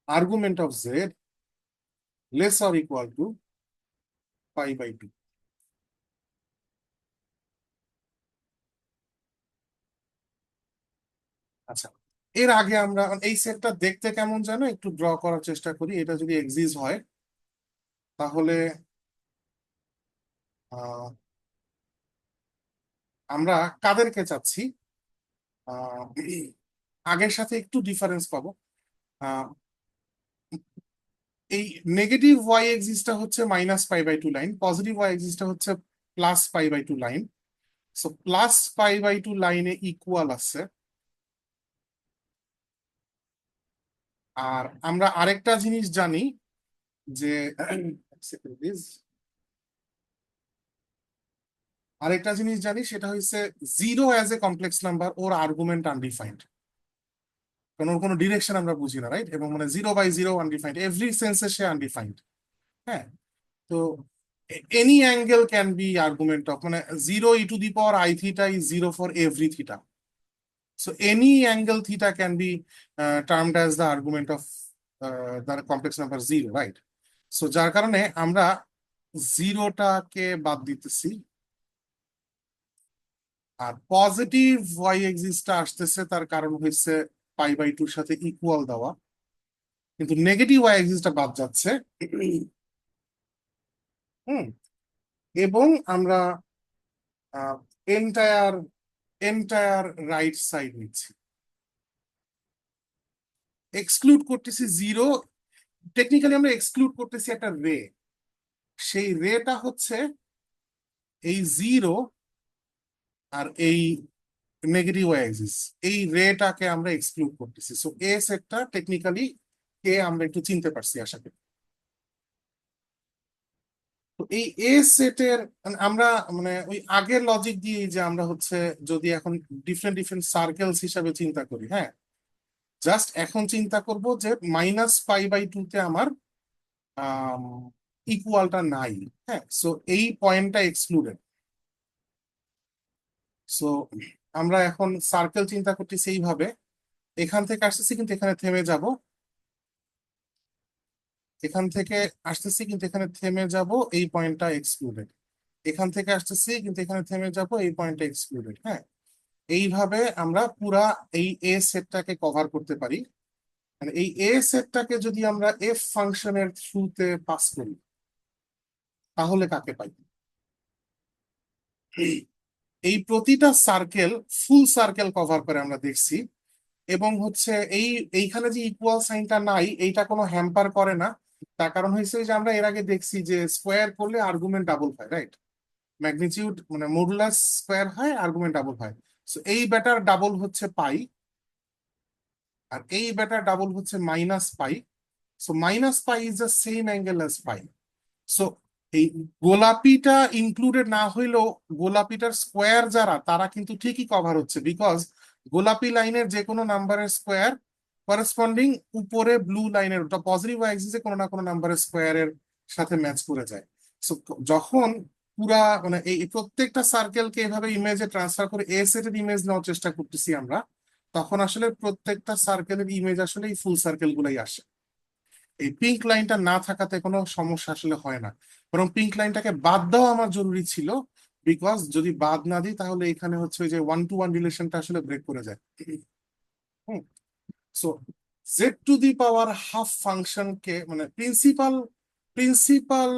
argument of z less or equal to π/2। আচ্ছা, এর আগে আমরা এই সেটটা দেখতে কেমন জানো একটু ড্র করার চেষ্টা করি। এটা যদি এক্সিস্ট হয় তাহলে আহ, আমরা কাদেরকে চাচ্ছি, আহ, আগের সাথে একটু ডিফারেন্স পাবো। আহ, এই নেগেটিভ ওয়াই এক্সিসটা হচ্ছে -π/2 লাইন, পজিটিভ ওয়াই এক্সিসটা হচ্ছে +π/2 লাইন। সো +π/2 লাইনে ইকুয়াল আছে। আর আমরা আরেকটা জিনিস জানি যে please, আরেকটা জিনিস জানি, সেটা হচ্ছে 0 as a complex number, or argument undefined, কারণ ওর কোনো ডিরেকশন আমরা বুঝি না, রাইট? এবং মানে 0/0 আনডিফাইন্ড, এভরি সেন্সে সে আনডিফাইন্ড। হ্যাঁ, তো any angle can be argument of, মানে 0 e⁻i θ is 0 for every theta. So any angle theta can be termed as the argument of তার কমপ্লেক্স নাম্বার 0, রাইট? সো যার কারণে আমরা 0টাকে বাদ দিতেছি, আর পজিটিভ ওয়াই এক্সিসটা আসতেছে, তার কারণ হচ্ছে π/2 সাথে ইকুয়াল দেওয়া, কিন্তু নেগেটিভ ওয়াই এক্সিসটা বাদ যাচ্ছে। হুম। এবং আমরা এন্টায়ার এন্টায়ার রাইট সাইড নিচ্ছি, এক্সক্লুড করতেছি 0। টেকনিক্যালি আমরা এক্সক্লুড করতেছি একটা রে, সেই রেটা হচ্ছে এই 0 আর এই নেগেটিভ ওয়াই অ্যাক্সিস, এই রেটাকে আমরা এক্সক্লুড করতেছি। সো এ সেটটা টেকনিক্যালি কে আমরা একটু চিনতে পারছি আশা করি। তো এই এ সেটের আমরা মানে ওই আগের লজিক দিয়ে যে আমরা হচ্ছে যদি এখন ডিফারেন্ট ডিফারেন্ট সার্কেলস হিসাবে চিন্তা করি, হ্যাঁ, জাস্ট এখন চিন্তা করব যে -π/2 তে আমার ইকুয়ালটা নাই, হ্যাঁ, সো এই পয়েন্টটা এক্সক্লুডেড। সো আমরা এখন সার্কেল চিন্তা করতেছি এইভাবে, এখান থেকে আসতেছি কিন্তু এখানে থেমে যাব, এখান থেকে আসতেছি কিন্তু এখানে থেমে যাব, এই পয়েন্টটা এক্সক্লুডেড। এখান থেকে আসতেছি কিন্তু এখানে থেমে যাব, এই পয়েন্টটা এক্সক্লুডেড। হ্যাঁ, এইভাবে আমরা পুরা এই এ সেটটাকে কভার করতে পারি। মানে এই এ সেটটাকে যদি আমরা এফ ফাংশনের থ্রুতে পাস করি তাহলে কাকে পাই? এই প্রতিটা সার্কেল ফুল সার্কেল কভার করে আমরা দেখছি, এবং হচ্ছে এইখানে যে ইকুয়াল সাইনটা নাই, এইটা কোনো হ্যাম্পার করে না। তার কারণ হয়েছে যে আমরা এর আগে দেখছি যে স্কোয়ার করলে আর্গুমেন্ট ডাবল হয়, রাইট? ম্যাগনিটিউড মানে মডুলাস স্কোয়ার হয়, আর্গুমেন্ট ডাবল হয়। সো এই বেটার ডাবল হচ্ছে পাই, আর এই বেটার ডাবল হচ্ছে -π। So -π is the same angle as pi. So এই গোলাপিটা ইনক্লুডেড না হইলেও গোলাপিটার স্কোয়ার যারা, তারা কিন্তু ঠিকই কভার হচ্ছে, বিকজ গোলাপি লাইনের যে কোনো নাম্বারের স্কোয়ার করেসপন্ডিং উপরে ব্লু লাইনের ওটা পজিটিভ এক্সিসে কোনো না কোনো নাম্বারের স্কোয়ারের সাথে ম্যাচ করে যায়। সো যখন পুরা মানে এই প্রত্যেকটা সার্কেলকে এভাবে ইমেজে ট্রান্সফার করে এ সেটের ইমেজ নেওয়ার চেষ্টা করতেছি আমরা, তখন আসলে প্রত্যেকটা সার্কেলের ইমেজ আসলে এই ফুল সার্কেল গুলাই আসে। এই পিঙ্ক লাইনটা না থাকাতে কোনো সমস্যা আসলে হয় না, বরং পিঙ্ক লাইনটাকে বাদ দেওয়া আমার জরুরি ছিল, বিকজ যদি বাদ না দিই তাহলে এখানে হচ্ছে ওই যে 1-to-1 রিলেশনটা আসলে ব্রেক করে যায়। হুম। সো z⁻½ ফাংশনকে মানে প্রিন্সিপাল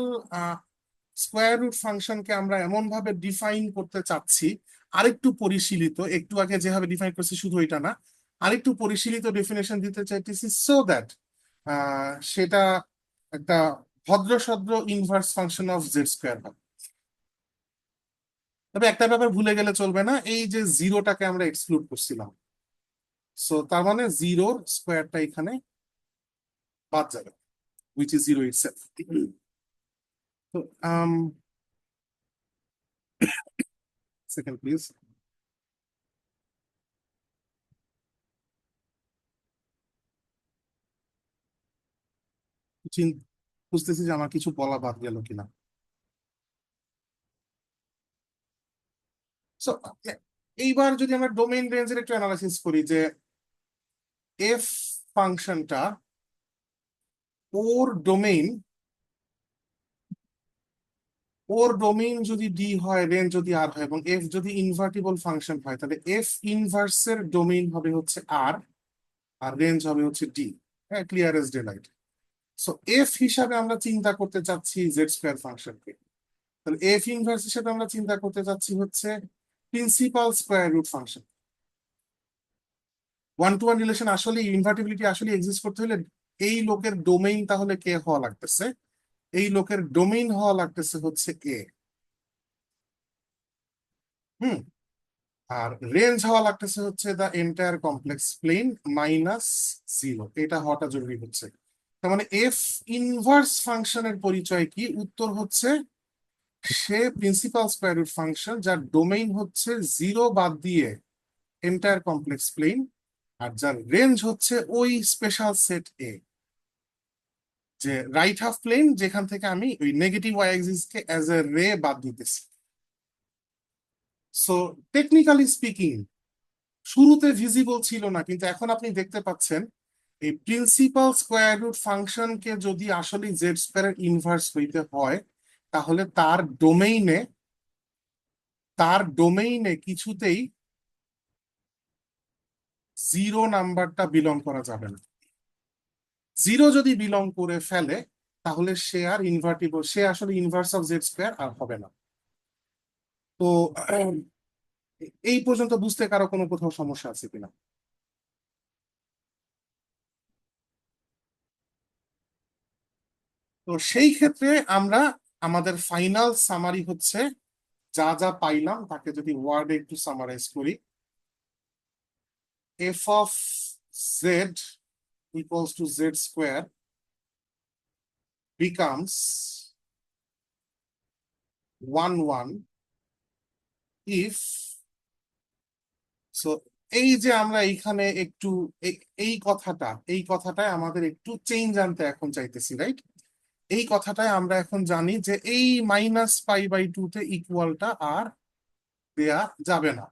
স্কোয়ার রুট ফাংশনকে আমরা এমন ভাবে ডিফাইন করতে চাচ্ছি, আরেকটু পরিশীলিত, একটু আগে যেভাবে ডিফাইন করছি শুধু এটা না, আরেকটু পরিশীলিত ডেফিনেশন দিতে চাইতেছি, সো দ্যাট সেটা একটা ভদ্রসদ্র ইনভার্স ফাংশন অফ z² হবে। তবে একটা ব্যাপার ভুলে গেলে চলবে না, এই যে 0টাকে আমরা এক্সক্লুড করছিলাম, সো তার মানে 0-র স্কোয়ারটা এখানে বাদ যাবে, which is 0 itself. তো সেকেন্ড প্লিজ। বুঝতেছি যে আমার কিছু বলা বাদ গেল কিনা। সো এইবার যদি আমরা ডোমেইন রেঞ্জের একটু অ্যানালাইসিস করি, যে এফ ফাংশনটা ওর ডোমেইন যদি ডি হয়, রেঞ্জ যদি আর হয়, এবং এফ যদি ইনভার্টিবল ফাংশন হয়, তাহলে এফ ইনভার্সের ডোমেইন হবে হচ্ছে আর, আর রেঞ্জ হবে হচ্ছে ডি। হ্যাঁ, clear S day light. So F হিসাবে আমরা চিন্তা করতে চাচ্ছি z² ফাংশনকে, তাহলে এফ ইনভার্স হিসাবে আমরা চিন্তা করতে চাচ্ছি হচ্ছে principal square root function. 1-to-1 relation আসলে ইনভার্টিবিলিটি আসলে এক্সিস্ট করতে হলে এই লোকের ডোমেইন তাহলে কে হওয়া লাগতেছে? এই লোকের ডোমেইন হওয়া লাগতেছে হচ্ছে এ। হুম। আর রেঞ্জ হওয়া লাগতেছে হচ্ছে দা এন্টায়ার কমপ্লেক্স প্লেন -0, এটা হওয়াটা জরুরি হচ্ছে। তার মানে এফ ইনভার্স ফাংশনের পরিচয় কি? উত্তর হচ্ছে সে প্রিন্সিপাল স্কোয়ার রুট ফাংশন যার ডোমেইন হচ্ছে 0 বাদ দিয়ে এন্টায়ার কমপ্লেক্স প্লেন, আর যার রেঞ্জ হচ্ছে ওই স্পেশাল সেট এ, যে রাইট হাফ প্লেন যেখান থেকে আমি ওই নেগেটিভ ওয়াই অ্যাক্সিস কে অ্যাজ এ রে বাদ দিতেছি। সো টেকনিক্যালি স্পিকিং শুরুতে ভিজিবল ছিল না, কিন্তু এখন আপনি দেখতে পাচ্ছেন এই প্রিন্সিপাল স্কোয়ার রুট ফাংশনকে যদি আসলে জেড স্কোয়ারের ইনভার্স হইতে হয়, তাহলে তার ডোমেইনে কিছুতেই জিরো নাম্বারটা বিলং করা যাবে না। জিরো যদি বিলং করে ফেলে, তাহলে সে আর ইনভার্টিবল, সে আসলে ইনভার্স অফ জেড স্কোয়ার আর হবে না। তো এই পর্যন্ত বুঝতে কারো কোনো কোথাও সমস্যা আছে কিনা? তো সেই ক্ষেত্রে আমরা আমাদের ফাইনাল সামারি হচ্ছে, যা যা পাইলাম তাকে যদি ওয়ার্ডে একটু সামারাইজ করি, F of Z equals to Z square becomes 1 1 if, so এই যে আমরা এইখানে একটু এই কথাটায় আমাদের একটু চেঞ্জ আনতে এখন চাইতেছি, রাইট? এই কথাটায় আমরা এখন জানি যে এই -π/2 তে ইকুয়ালটা আর দেয়া যাবে না।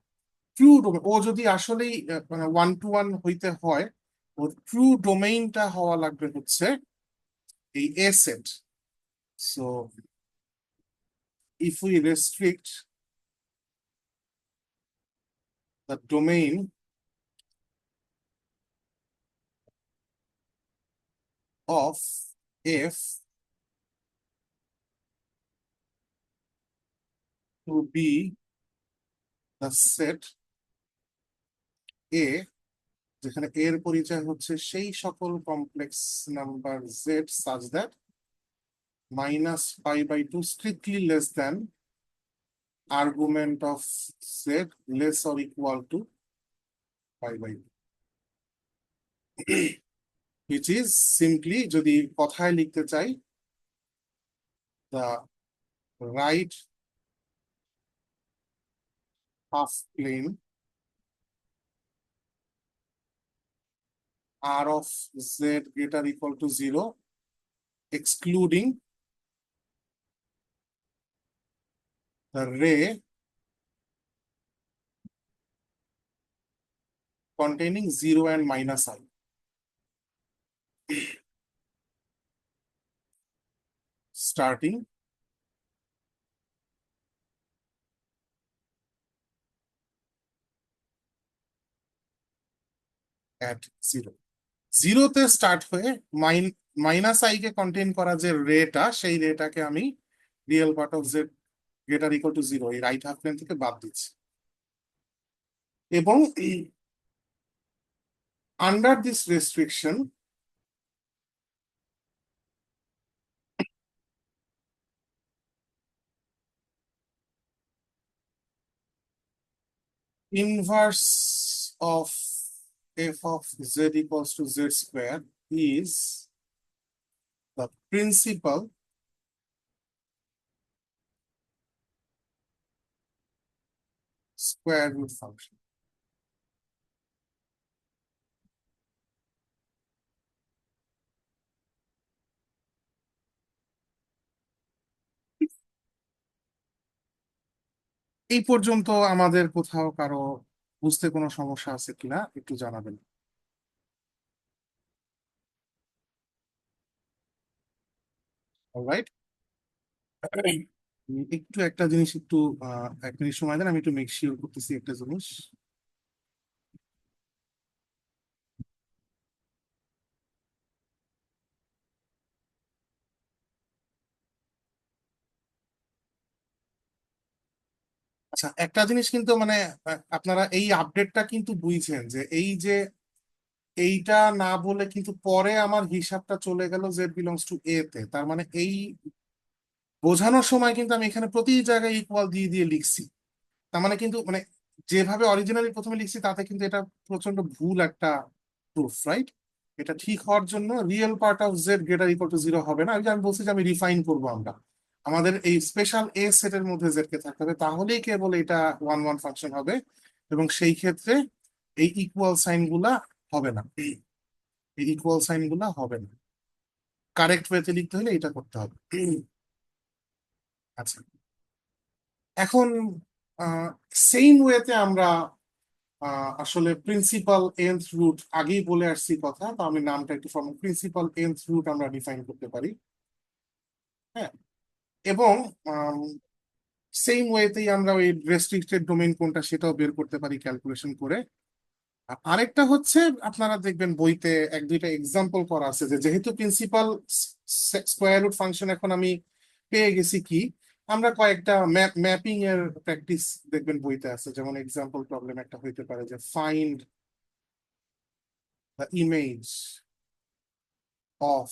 ট্রু ডোমেইন, ও যদি আসলেই মানে 1 to 1 হইতে হয়, ওর ট্রু ডোমেইনটা হওয়া লাগবে হচ্ছে এই A set. So if we restrict the domain of F to be the set A, যেখানে এর পরিচয় হচ্ছে সেই সকল complex number Z such that -π/2 strictly less than argument of z less or equal to π/2, which is simply, যদি কথায় লিখতে চাই, the right half plane r of z greater equal to 0, excluding the ray containing 0 and -i. Starting at 0, জিরোতে start হয়ে -i K contain করা যে রেটা, সেই রেটাকে আমি real part of Z greater equal to 0 এই রাইট হাফ প্লেন থেকে বাদ দিচ্ছি। এবং under this restriction, inverse of f of z equals to z square is the principal square root function. এই পর্যন্ত আমাদের কোথাও কারো বুঝতে কোনো সমস্যা আছে কিনা একটু জানাবেন। অলরাইট, একটু একটা জিনিস একটু 1 মিনিট সময় দেন, আমি একটু মেক শিওর করতেছি একটা জিনিস। আচ্ছা, একটা জিনিস কিন্তু মানে আপনারা এই আপডেটটা কিন্তু বুঝছেন যে এই যে এইটা না বলে কিন্তু পরে আমার হিসাবটা চলে গেল জেড বিলংস টু এ তে, তার মানে এই বোঝানোর সময় কিন্তু আমি এখানে প্রতি জায়গায় ইকুয়াল দিয়ে দিয়ে লিখছি। তার মানে কিন্তু মানে যেভাবে অরিজিনালি প্রথমে লিখছি তাতে কিন্তু এটা প্রচন্ড ভুল একটা প্রুফ, রাইট? এটা ঠিক হওয়ার জন্য real part of Z greater equal to 0 হবে না। আমি বলছি যে আমি রিফাইন করবো, আমরা আমাদের এই স্পেশাল এ সেটের মধ্যে জেড কে থাকতে হবে, তাহলেই কেবল এটা 1 1 ফাংশন হবে। এবং সেই ক্ষেত্রে এই ইকুয়াল সাইন গুলা হবে না, এই ইকুয়াল সাইন গুলা হবে না। কারেক্ট ওয়েতে লিখতে হলে এটা করতে হবে। আচ্ছা, এখন সেম ওয়েতে আমরা আসলে প্রিন্সিপাল nth রুট আগেই বলে আসছি কথা, তো আমি নামটা একটু ফর্মাল, প্রিন্সিপাল nth রুট আমরা ডিফাইন করতে পারি। হ্যাঁ, এবং সেম ওয়েতেই আমরা ওই রেস্ট্রিক্টেড ডোমেইন কোনটা সেটাও বের করতে পারি ক্যালকুলেশন করে। আর আরেকটা হচ্ছে, আপনারা দেখবেন বইতে এক দুইটা এক্সাম্পল করা আছে যে যেহেতু প্রিন্সিপাল স্কোয়ার রুট ফাংশন এখন আমি পেয়ে গেছি, কি আমরা কয়েকটা ম্যাপিং এর প্র্যাকটিস দেখবেন বইতে আছে। যেমন এক্সাম্পল প্রবলেম একটা হইতে পারে যে find the image of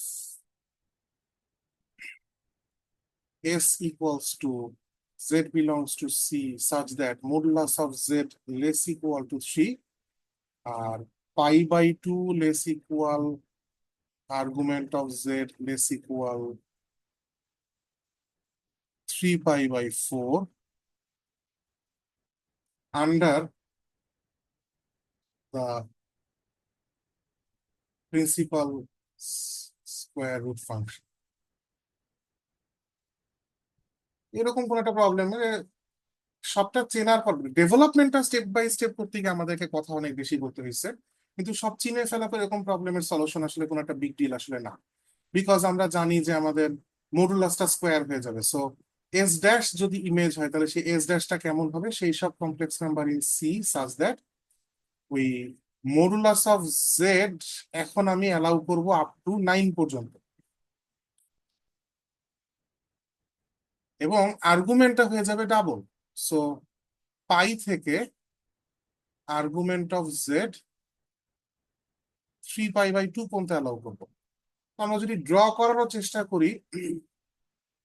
S equals to Z belongs to C such that modulus of Z less equal to 3 আর pi by 2 less equal argument of Z less equal 3 pi by 4 under the principal square root function। এরকম কোন একটা problem সবটা চেনার পর ডেভেলপমেন্টটা step by step করতে গিয়ে আমাদেরকে কথা অনেক বেশি বলতে হয়েছে, কিন্তু সব চিনে ফেলা পর এরকম প্রবলেমের সলিউশন আসলে কোনো একটা বিগ ডিল আসলে না। বিকজ আমরা জানি যে আমাদের মডুলাসটা স্কোয়ার হয়ে যাবে। সো এস ড্যাশ যদি ইমেজ হয় তাহলে সেই এস ড্যাশটা কেমন হবে, সেই সব complex number in C such that ওই মডুলাস অফ জেড এখন আমি অ্যালাউ করব আপ টু 9 পর্যন্ত, এবং আর্গুমেন্টটা হয়ে যাবে ডাবল। সো পাই থেকে argument of z 3 pi by 2 পর্যন্ত অ্যালাউ করবো। আমরা যদি ড্র করারও চেষ্টা করি,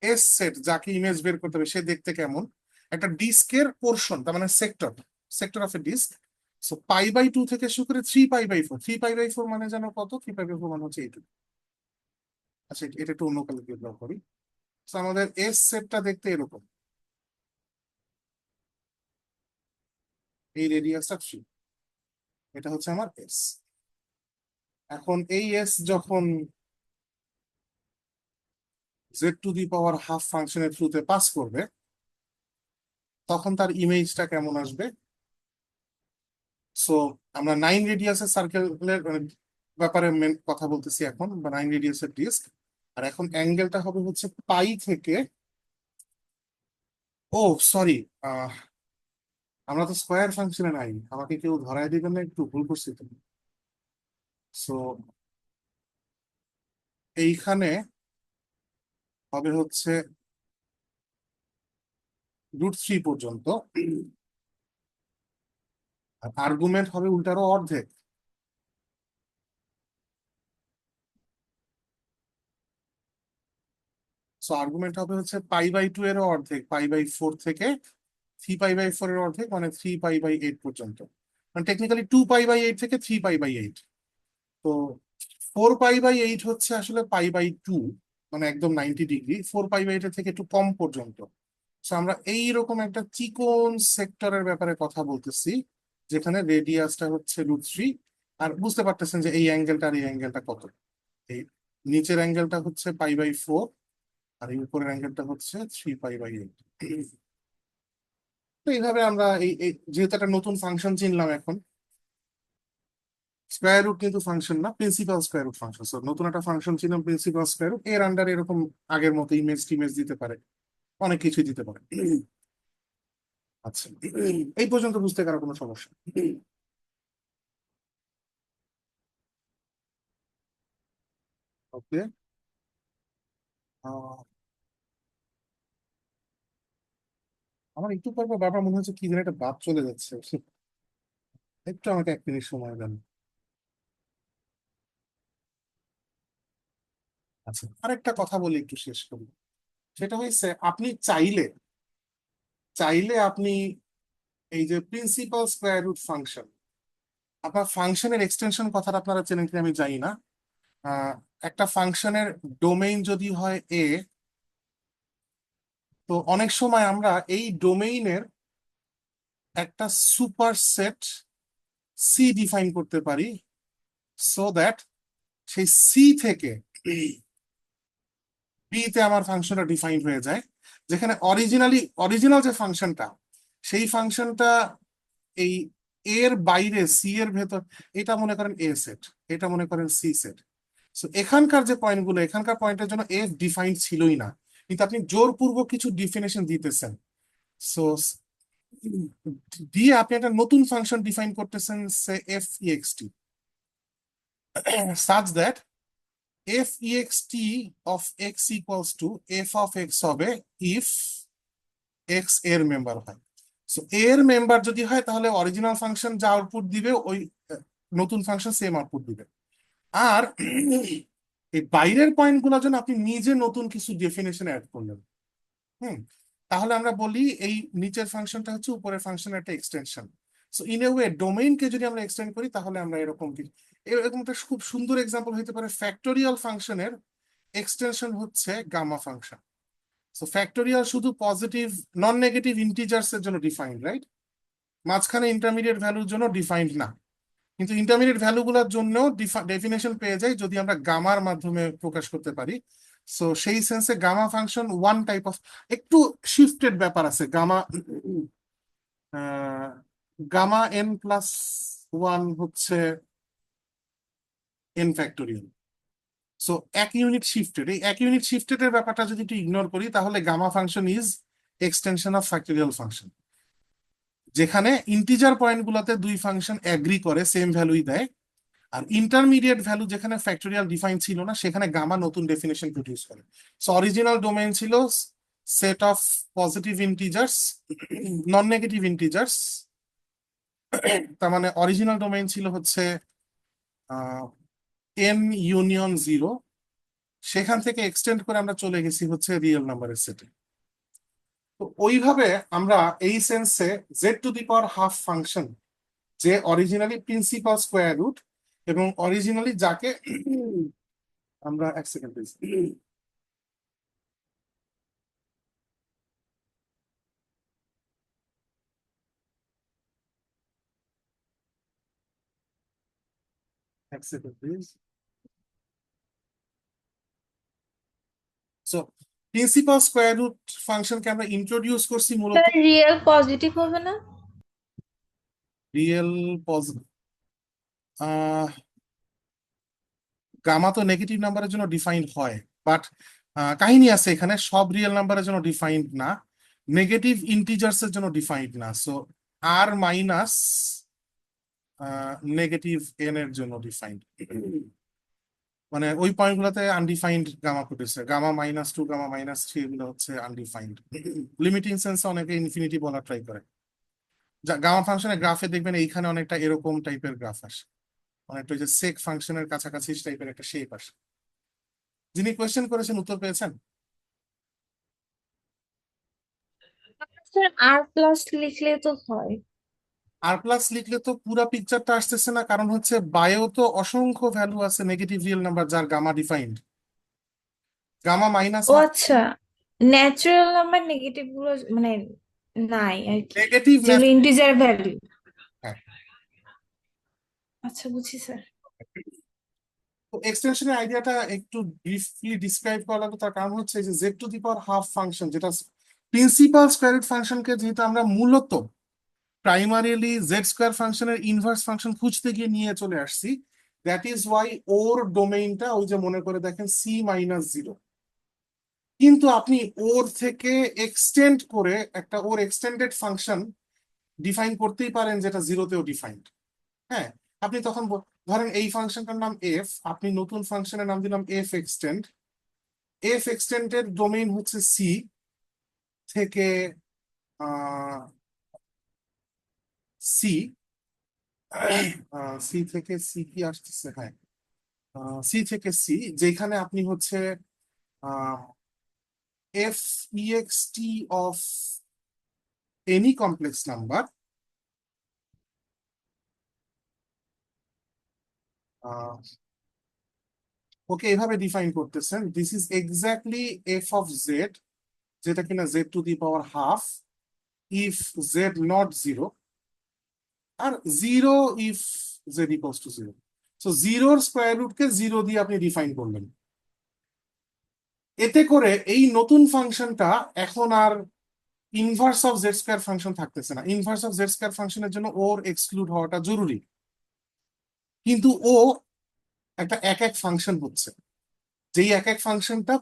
এস সেট যাকে ইমেজ বের করতে হবে সে দেখতে কেমন, একটা ডিস্কের পোর্শন, তার মানে sector, sector of a disc. So pi by 2 থেকে শুরু করে 3 পাই বাই 4, 3 পাই বাই 4 মানে জানো কত, 3 পাই বাই 4 মানে হচ্ছে এইটুকু। আচ্ছা, এটা একটু অন্য কালে ড্র করি। তো আমাদের এস সেটটা দেখতে এরকম, এই রেডিয়াসটা 3, এটা হচ্ছে আমার এস। এখন এই এস যখন Z to the power half ফাংশনের থ্রুতে পাস করবে, তখন তার ইমেজটা কেমন আসবে। সো আমরা 9 রেডিয়াসের সার্কেলের ব্যাপারে কথা বলতেছি এখন, বা 9 রেডিয়াসের ডিস্ক। আর এখন অ্যাঙ্গেলটা হবে হচ্ছে পাই থেকে, ও সরি, আমরা তো স্কোয়ার ফাংশনে নাই, আমাকে কেউ ধরায় দিবেন না, একটু ভুল করছি তো। সো এইখানে হবে হচ্ছে √3 পর্যন্ত, আর আর্গুমেন্ট হবে উল্টারও অর্ধেক। সো আর্গুমেন্ট হবে হচ্ছে পাই বাই 2 এর অর্ধেক, পাই বাই 4 থেকে 3 পাই বাই 4 এর অর্ধেক, মানে 3 পাই বাই 8 পর্যন্ত। মানে টেকনিক্যালি 2 পাই বাই 8 থেকে 3 পাই বাই 8। তো 4 পাই বাই 8 হচ্ছে আসলে পাই বাই 2, মানে একদম 90 ডিগ্রি, 4 পাই বাই 8 থেকে একটু কম পর্যন্ত। So আমরা এইরকম একটা চিকন সেক্টরের ব্যাপারে কথা বলতেছি, যেখানে রেডিয়াসটা হচ্ছে √3। আর বুঝতে পারতেছেন যে এই অ্যাঙ্গেলটা আর এই অ্যাঙ্গেলটা কত। এই নিচের অ্যাঙ্গেলটা হচ্ছে পাই বাই 4, আর এই উপরের অ্যাঙ্গেলটা হচ্ছে 3 পাই বাই 8। তো এইভাবে আমরা যেহেতু একটা নতুন ফাংশন চিনলাম এখন, স্কোয়ার রুট কিন্তু ফাংশন না, principal square root function. So নতুন একটা ফাংশন ছিলাম প্রিন্সিপাল স্কোয়ার রুট, এর আন্ডার এরকম আগের মতো ইমেজ টিমেজ দিতে পারে, অনেক কিছুই দিতে পারে। আচ্ছা, এই পর্যন্ত বুঝতে কারো কোনো সমস্যা? ওকে। আমার একটু পর পর বারবার মনে হচ্ছে কি যেন একটা বাদ চলে যাচ্ছে, একটু আমাকে 1 মিনিট সময় দেন। আচ্ছা, আরেকটা কথা বলি একটু শেষ করি। সেটা হচ্ছে আপনি চাইলে, আপনি এই যে প্রিন্সিপাল স্কোয়ার রুট ফাংশন, আপনার ফাংশনের এক্সটেনশন কথাটা আপনারা চেনেন কিনা আমি জানি না। আহ, একটা ফাংশনের ডোমেইন যদি হয় এ, তো অনেক সময় আমরা এই ডোমেইনের একটা সুপারসেট সি ডিফাইন করতে পারি, সো দ্যাট সেই সি থেকে বি তে আমার ফাংশনটা ডিফাইন হয়ে যায়, যেখানে অরিজিনাল যে ফাংশনটা, সেই ফাংশনটা এই এর বাইরে সি এর ভেতর, এটা মনে করেন এ সেট, এটা মনে করেন সি সেট। সো এখানকার যে পয়েন্টগুলো, এখানকার পয়েন্টের জন্য এফ ডিফাইন্ড ছিলই না, কিন্তু আপনি জোরপূর্বক কিছু ডিফিনেশন দিতেছেন। সো দিয়ে আপনি একটা নতুন ফাংশন ডিফাইন করতেছেন, say F EXT, such that f ext of x equals to f of x হবে if x এর মেম্বার হয়। সো এর মেম্বার যদি হয় তাহলে অরিজিনাল ফাংশন যা আউটপুট দিবে ওই নতুন ফাংশন সেম আউটপুট দিবে। আর এই বাইরের পয়েন্ট গুলোর জন্য আপনি নিজে নতুন কিছু ডেফিনেশন অ্যাড করলেন। হুম, তাহলে আমরা বলি এই নিচের ফাংশনটা হচ্ছে উপরের ফাংশনের একটা extension. So in a way ডোমেইনকে যদি আমরা এক্সটেন্ড করি তাহলে আমরা এরকম কি, এরকম একটা খুব সুন্দর এক্সাম্পল হতে পারে ফ্যাক্টোরিয়াল ফাংশনের এক্সটেনশন হচ্ছে গামা ফাংশন। সো ফ্যাক্টোরিয়াল শুধু পজিটিভ নন নেগেটিভ ইন্টিজার্স এর জন্য ডিফাইন্ড, রাইট? মাঝখানে ইন্টারমিডিয়েট ভ্যালুর জন্য ডিফাইন্ড না, কিন্তু ইন্টারমিডিয়েট ভ্যালুগুলোর জন্য ডেফিনেশন পেয়ে যাই যদি আমরা গামার মাধ্যমে প্রকাশ করতে পারি। সো সেই sense gamma function one type of, একটু শিফটেড ব্যাপার আছে gamma, gamma N plus one হচ্ছে এন ফ্যাক্টোরিয়াল। সো এক ইউনিট শিফটেড, এই এক ইউনিট শিফটেড এর ব্যাপারটা যদি একটু ইগনোর করি তাহলে gamma function is extension of factorial function, যেখানে ইন্টিজার পয়েন্ট গুলোতে দুই ফাংশন এগ্রি করে সেম ভ্যালুই দেয়, আর ইন্টারমিডিয়েট ভ্যালু যেখানে ফ্যাক্টোরিয়াল ডিফাইন ছিল না সেখানে গামা নতুন ডেফিনেশন প্রডিউস করে। সো অরিজিনাল ডোমেইন ছিল set of positive integers, non negative integers, তার মানে অরিজিনাল ডোমেইন ছিল হচ্ছে এন ইউনিয়ন জিরো, সেখান থেকে এক্সটেন্ড করে আমরা চলে গেছি হচ্ছে রিয়েল নাম্বারের সেটে। তো ওইভাবে আমরা এই sense Z to the power half function, যে অরিজিনালি প্রিন্সিপাল স্কোয়ার রুট এবং অরিজিনালি যাকে আমরা এক সেকেন্ড প্লিজ, এক second please. So principal square root ফাংশনকে আমরা ইন্ট্রোডিউস করছি মূলত রিয়েল পজিটিভ হবে না? রিয়েল পজিটিভ, গামা তো নেগেটিভ নাম্বারের জন্য ডিফাইন্ড হয়, বাট কাহিনী আছে এখানে, সব রিয়েল নাম্বারের জন্য ডিফাইন্ড না, নেগেটিভ ইন্টিজার্স এর জন্য ডিফাইন্ড না। সো আর মাইনাস নেগেটিভ এন এর জন্য ডিফাইন্ড, মানে ওই পয়েন্ট গুলোতে undefined gamma producer, gamma minus two gamma minus three এগুলো হচ্ছে আনডিফাইন্ড। লিমিটিং সেন্সে অনেকে ইনফিনিটি বলার ট্রাই করে। গামা ফাংশনের গ্রাফে দেখবেন এইখানে অনেকটা এরকম টাইপের গ্রাফ আসে, অনেকটা ওই যে সেক ফাংশনের কাছাকাছি টাইপের একটা শেপ আসে। যিনি কোয়েশ্চেন করেছেন উত্তর পেয়েছেন? স্যার আর প্লাস লিখলে তো হয়। আর প্লাস লিখলে তো পুরা পিকচারটা আসতেছে না, কারণ হচ্ছে বায়ো তো অসংখ্য ভ্যালু আছে নেগেটিভ রিয়েল নাম্বার যার গামা ডিফাইন্ড, গামা মাইনাস ও হাফ। আচ্ছা, ন্যাচারাল নাম্বার নেগেটিভ গুলো মানে নাই আর কি, নেগেটিভ, যেগুলো ইন্টিজার ভ্যালু। হ্যাঁ। আচ্ছা বুঝছি স্যার। তো এক্সটেনশনের আইডিয়াটা একটু ব্রিফলি ডিসক্রাইব করা লাগবে, তার কারণ হচ্ছে যে Z to the power half function, যেটা প্রিন্সিপাল স্কোয়ার রুট ফাংশনকে যেহেতু আমরা মূলত প্রাইমারিলি জেড স্কোয়ার ফাংশনের ইনভার্স ফাংশন খুঁজতে গিয়ে নিয়ে চলে আসছি, দ্যাট ইজ ওয়াই ওর ডোমেইনটা ওই যে মনে করে দেখেন সি মাইনাস জিরো। কিন্তু আপনি ওর থেকে এক্সটেন্ড করে একটা ওর এক্সটেন্ডেড ফাংশন ডিফাইন করতেই পারেন যেটা জিরোতেও ডিফাইন্ড। হ্যাঁ, আপনি তখন ধরেন এই ফাংশনটার নাম এফ, আপনি নতুন ফাংশনের নাম দিলাম f extend, f extended domain হচ্ছে সি থেকে সি, সি থেকে সি কি আসতেছে, হ্যাঁ সি থেকে সি, যেখানে আপনি হচ্ছে f EXT of any complex number okay এভাবে ডিফাইন করতেছেন, this is exactly f of z, যেটা কিনা z to the power half if z not zero, আর zero if z equals to zero. So জিরোর square রুটকে zero দিয়ে আপনি define করলেন। এতে করে এই নতুন ফাংশনটা এখন আর inverse of Z square function থাকতেছে না। ইনভার্স অফ জেড স্কয়ার ফাংশনের জন্য ওর এক্সক্লুড হওয়াটা জরুরি, কিন্তু ও একটা এক এক ফাংশন হচ্ছে, যেই এক এক ফাংশনটা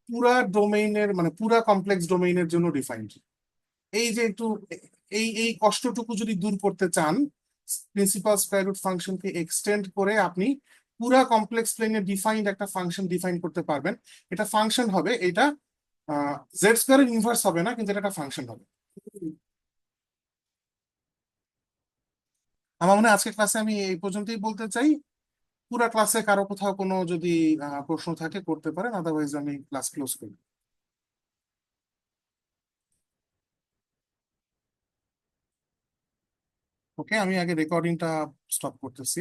পুরা ডোমেইনের মানে পুরা কমপ্লেক্স ডোমেইনের জন্য ডিফাইন্ড। এই যে একটু এই এই কষ্টটুকু যদি দূর করতে চান, প্রিন্সিপাল স্কয়ার রুট ফাংশনকে এক্সটেন্ড করে আপনি পুরা কমপ্লেক্স প্লেনে ডিফাইন্ড একটা ফাংশন ডিফাইন করতে পারবেন। এটা ফাংশন হবে, এটা জেড স্কয়ারের ইনভার্স হবে না, কিন্তু এটা একটা ফাংশন হবে। আমার মনে হয় আজকের ক্লাসে আমি এই পর্যন্তই বলতে চাই। পুরা ক্লাসে কারো কোথাও কোনো যদি প্রশ্ন থাকে করতে পারেন, আদারওয়াইজ আমি ক্লাস ক্লোজ করি। ওকে, আমি আগে রেকর্ডিংটা স্টপ করতেছি।